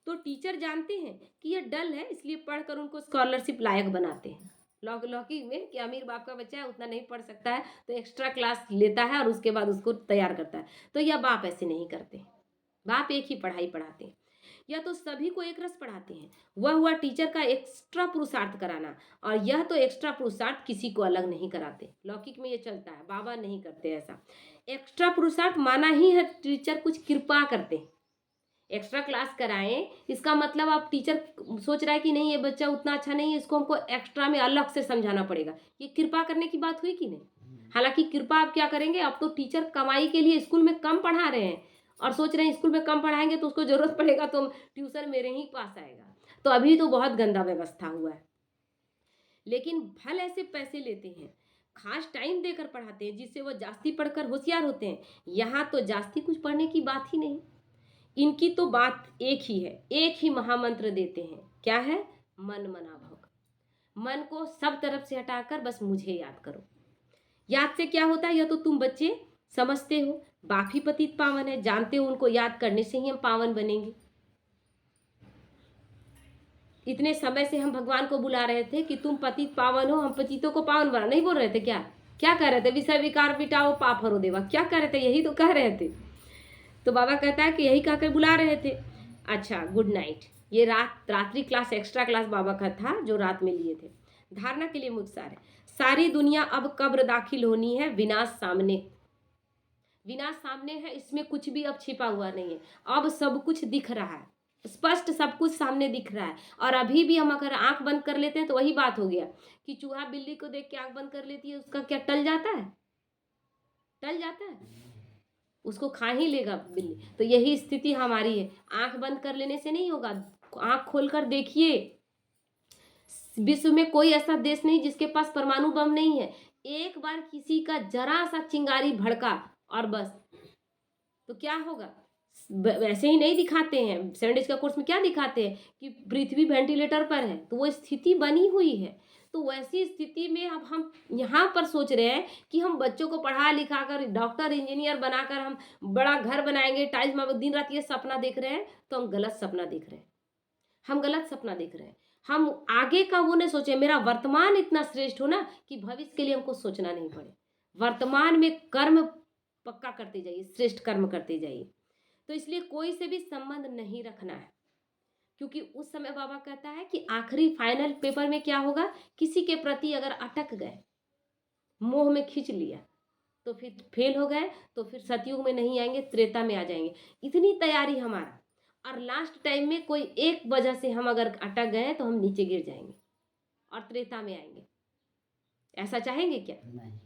तो टीचर जानते हैं कि ये डल है, इसलिए पढ़कर उनको स्कॉलरशिप लायक बनाते हैं। लौकिक में कि अमीर बाप का बच्चा है, उतना नहीं पढ़ सकता है, तो एक्स्ट्रा क्लास लेता है और उसके बाद उसको तैयार करता है। तो यह बाप ऐसे नहीं करते, बाप एक ही पढ़ाई पढ़ाते हैं। या तो सभी को एक रस पढ़ाते हैं, वह हुआ टीचर का एक्स्ट्रा पुरुषार्थ कराना, और यह तो एक्स्ट्रा पुरुषार्थ किसी को अलग नहीं कराते। लौकिक में ये चलता है, बाबा नहीं करते ऐसा। एक्स्ट्रा पुरुषार्थ माना ही है टीचर कुछ कृपा करते हैं। एक्स्ट्रा क्लास कराएं, इसका मतलब आप टीचर सोच रहा है कि नहीं ये बच्चा उतना अच्छा नहीं है, इसको हमको एक्स्ट्रा में अलग से समझाना पड़ेगा, ये कृपा करने की बात हुई कि नहीं? हालांकि कृपा आप क्या करेंगे, अब तो टीचर कमाई के लिए स्कूल में कम पढ़ा रहे हैं और सोच रहे हैं स्कूल में कम पढ़ाएंगे तो उसको जरूरत पड़ेगा तो ट्यूशन मेरे ही पास आएगा। तो अभी तो बहुत गंदा व्यवस्था हुआ है, लेकिन फल ऐसे पैसे लेते हैं, खास टाइम देकर पढ़ाते हैं जिससे वो जास्ती पढ़कर होशियार होते हैं। यहाँ तो जास्ती कुछ पढ़ने की बात ही नहीं। इनकी तो बात एक ही है, एक ही महामंत्र देते हैं, क्या है? मन मना भव। मन को सब तरफ से हटाकर बस मुझे याद करो। याद से क्या होता है, यह तो तुम बच्चे समझते हो, बाप ही पतित पावन है, जानते हो उनको याद करने से ही हम पावन बनेंगे। इतने समय से हम भगवान को बुला रहे थे कि तुम पतित पावन हो, हम पतितों को पावन बना, नहीं बोल रहे थे क्या? क्या कह रहे थे? विषय विकार मिटाओ पाप हरो देवा, क्या कह रहे थे? यही तो कह रहे थे। तो बाबा कहता है कि यही कहकर बुला रहे थे। अच्छा, गुड नाइट। ये रात्रि क्लास एक्स्ट्रा क्लास बाबा का था जो रात में लिए थे। धारणा के लिए मुझ सारे सारी दुनिया अब कब्र दाखिल होनी है, विनाश सामने। विनाश सामने है, इसमें कुछ भी अब छिपा हुआ नहीं है। अब सब कुछ दिख रहा है, स्पष्ट सब कुछ सामने दिख रहा है। और अभी भी हम अगर आंख बंद कर लेते हैं तो वही बात हो गया कि चूहा बिल्ली को देख के आंख बंद कर लेती है, उसका क्या टल जाता है? टल जाता है, उसको खा ही लेगा बिल्ली। तो यही स्थिति हमारी है, आंख बंद कर लेने से नहीं होगा। आंख खोलकर देखिए, विश्व में कोई ऐसा देश नहीं जिसके पास परमाणु बम नहीं है। एक बार किसी का जरा सा चिंगारी भड़का और बस, तो क्या होगा? वैसे ही नहीं दिखाते हैं, 7 डेज का कोर्स में क्या दिखाते हैं कि पृथ्वी वेंटिलेटर पर है, तो वो स्थिति बनी हुई है। तो वैसी स्थिति में अब हम यहाँ पर सोच रहे हैं कि हम बच्चों को पढ़ा लिखा कर डॉक्टर इंजीनियर बनाकर हम बड़ा घर बनाएंगे, टाइल्स में दिन रात ये सपना देख रहे हैं, तो हम गलत सपना देख रहे हैं। हम गलत सपना देख रहे हैं। हम आगे का वो नहीं सोचे, मेरा वर्तमान इतना श्रेष्ठ हो ना कि भविष्य के लिए हमको सोचना नहीं पड़े। वर्तमान में कर्म पक्का करते जाइए, श्रेष्ठ कर्म करते जाइए। तो इसलिए कोई से भी संबंध नहीं रखना है, क्योंकि उस समय बाबा कहता है कि आखिरी फाइनल पेपर में क्या होगा, किसी के प्रति अगर अटक गए, मोह में खींच लिया, तो फिर फेल हो गए, तो फिर सतयुग में नहीं आएंगे, त्रेता में आ जाएंगे। इतनी तैयारी हमारा, और लास्ट टाइम में कोई एक वजह से हम अगर अटक गए तो हम नीचे गिर जाएंगे और त्रेता में आएंगे। ऐसा चाहेंगे क्या?
नहीं।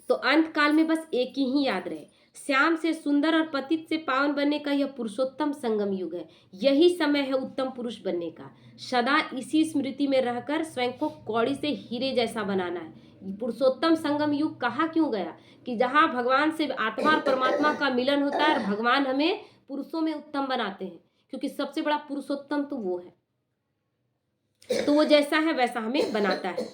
तो अंत काल में बस एक ही याद रहे, श्याम से सुंदर और पतित से पावन बनने का यह पुरुषोत्तम संगम युग है। यही समय है उत्तम पुरुष बनने का। सदा इसी स्मृति में रहकर स्वयं को कौड़ी से हीरे जैसा बनाना है। पुरुषोत्तम संगम युग कहा क्यों गया? कि जहाँ भगवान से आत्मा और परमात्मा का मिलन होता है और भगवान हमें पुरुषों में उत्तम बनाते हैं, क्योंकि सबसे बड़ा पुरुषोत्तम तो वो है। तो वो जैसा है वैसा हमें बनाता है।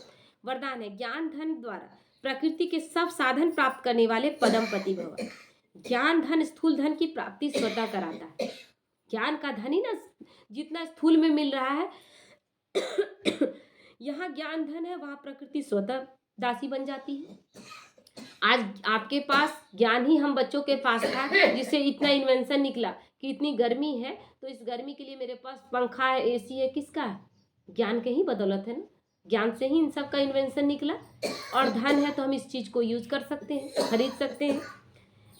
वरदान है, ज्ञान धन द्वारा प्रकृति के सब साधन प्राप्त करने वाले पदमपति भव। ज्ञान धन स्थूल धन की प्राप्ति स्वतः कराता है। ज्ञान का धन ही ना जितना स्थूल में मिल रहा है यहाँ ज्ञान धन है, वहां प्रकृति स्वतः दासी बन जाती है। आज आपके पास ज्ञान ही हम बच्चों के पास था, जिससे इतना इन्वेंशन निकला कि इतनी गर्मी है तो इस गर्मी के लिए मेरे पास पंखा है, एसी है, किसका है? ज्ञान के ही बदौलत है ना। ज्ञान से ही इन सब का इन्वेंशन निकला। और धन है तो हम इस चीज को यूज कर सकते हैं, खरीद सकते हैं।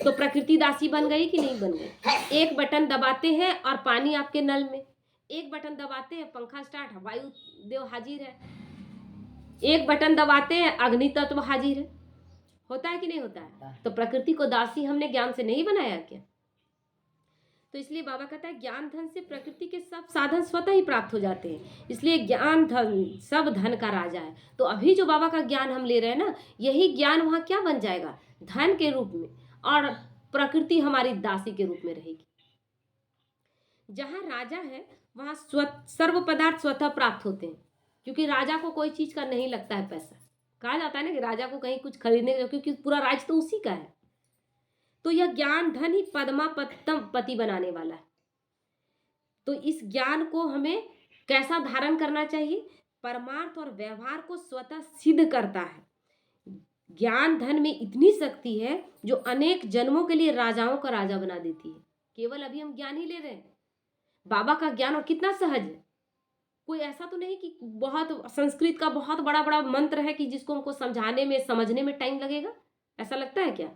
तो प्रकृति दासी बन गई कि नहीं बन गई? एक बटन दबाते हैं और पानी आपके नल में, एक बटन दबाते हैं पंखा स्टार्ट, वायु देव हाजिर है। एक बटन दबाते हैं अग्नि तत्व हाजिर है। होता है कि नहीं होता है? तो प्रकृति को दासी हमने ज्ञान से नहीं बनाया क्या? तो इसलिए बाबा कहता है ज्ञान धन से प्रकृति के सब साधन स्वतः ही प्राप्त हो जाते हैं। इसलिए ज्ञान धन सब धन का राजा है। तो अभी जो बाबा का ज्ञान हम ले रहे हैं ना, यही ज्ञान वहाँ क्या बन जाएगा? धन के रूप में, और प्रकृति हमारी दासी के रूप में रहेगी। जहाँ राजा है वहाँ सर्व पदार्थ स्वतः प्राप्त होते हैं, क्योंकि राजा को कोई चीज का नहीं लगता है पैसा। कहा जाता है ना कि राजा को कहीं कुछ खरीदने का, क्योंकि पूरा राज तो उसी का है। तो यह ज्ञान धन ही पद्मापतम पति बनाने वाला है। तो इस ज्ञान को हमें कैसा धारण करना चाहिए? परमार्थ और व्यवहार को स्वतः सिद्ध करता है। ज्ञान धन में इतनी शक्ति है जो अनेक जन्मों के लिए राजाओं का राजा बना देती है। केवल अभी हम ज्ञान ही ले रहे हैं। बाबा का ज्ञान और कितना सहज है। कोई ऐसा तो नहीं कि बहुत संस्कृत का बहुत बड़ा बड़ा मंत्र है कि जिसको हमको समझाने में समझने में टाइम लगेगा। ऐसा लगता है क्या?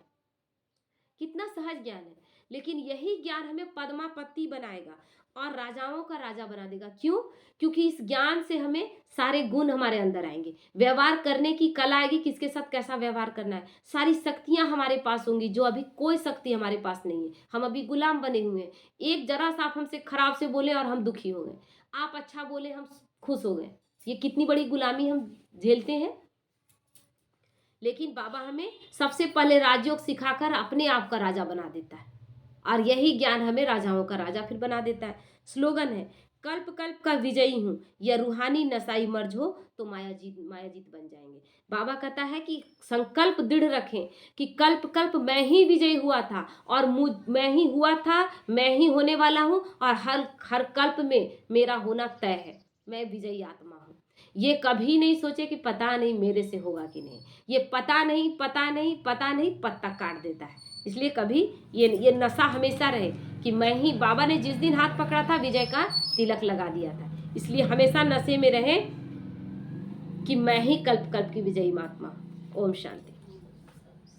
कितना सहज ज्ञान है। लेकिन यही ज्ञान हमें पद्मापति बनाएगा और राजाओं का राजा बना देगा। क्यों? क्योंकि इस ज्ञान से हमें सारे गुण हमारे अंदर आएंगे, व्यवहार करने की कला आएगी, किसके साथ कैसा व्यवहार करना है। सारी शक्तियां हमारे पास होंगी, जो अभी कोई शक्ति हमारे पास नहीं है। हम अभी गुलाम बने हुए हैं। एक जरा सा आप हमसे खराब से बोले और हम दुखी हो गए, आप अच्छा बोले हम खुश हो गए। ये कितनी बड़ी गुलामी हम झेलते हैं। लेकिन बाबा हमें सबसे पहले राजयोग सिखाकर अपने आप का राजा बना देता है, और यही ज्ञान हमें राजाओं का राजा फिर बना देता है। स्लोगन है, कल्प कल्प का विजयी हूँ, यह रूहानी नसाई मर्ज हो तो माया जीत बन जाएंगे। बाबा कहता है कि संकल्प दृढ़ रखें कि कल्प कल्प मैं ही विजयी हुआ था, और मैं ही हुआ था, मैं ही होने वाला हूँ, और हर कल्प में मेरा होना तय है। मैं विजयी आत्मा हूँ। ये कभी नहीं सोचे कि पता नहीं मेरे से होगा कि नहीं। ये पता नहीं पत्ता काट देता है। इसलिए कभी ये नशा हमेशा रहे कि मैं ही, बाबा ने जिस दिन हाथ पकड़ा था विजय का तिलक लगा दिया था। इसलिए हमेशा नशे में रहें कि मैं ही कल्प कल्प की विजयी महात्मा। ओम शांति।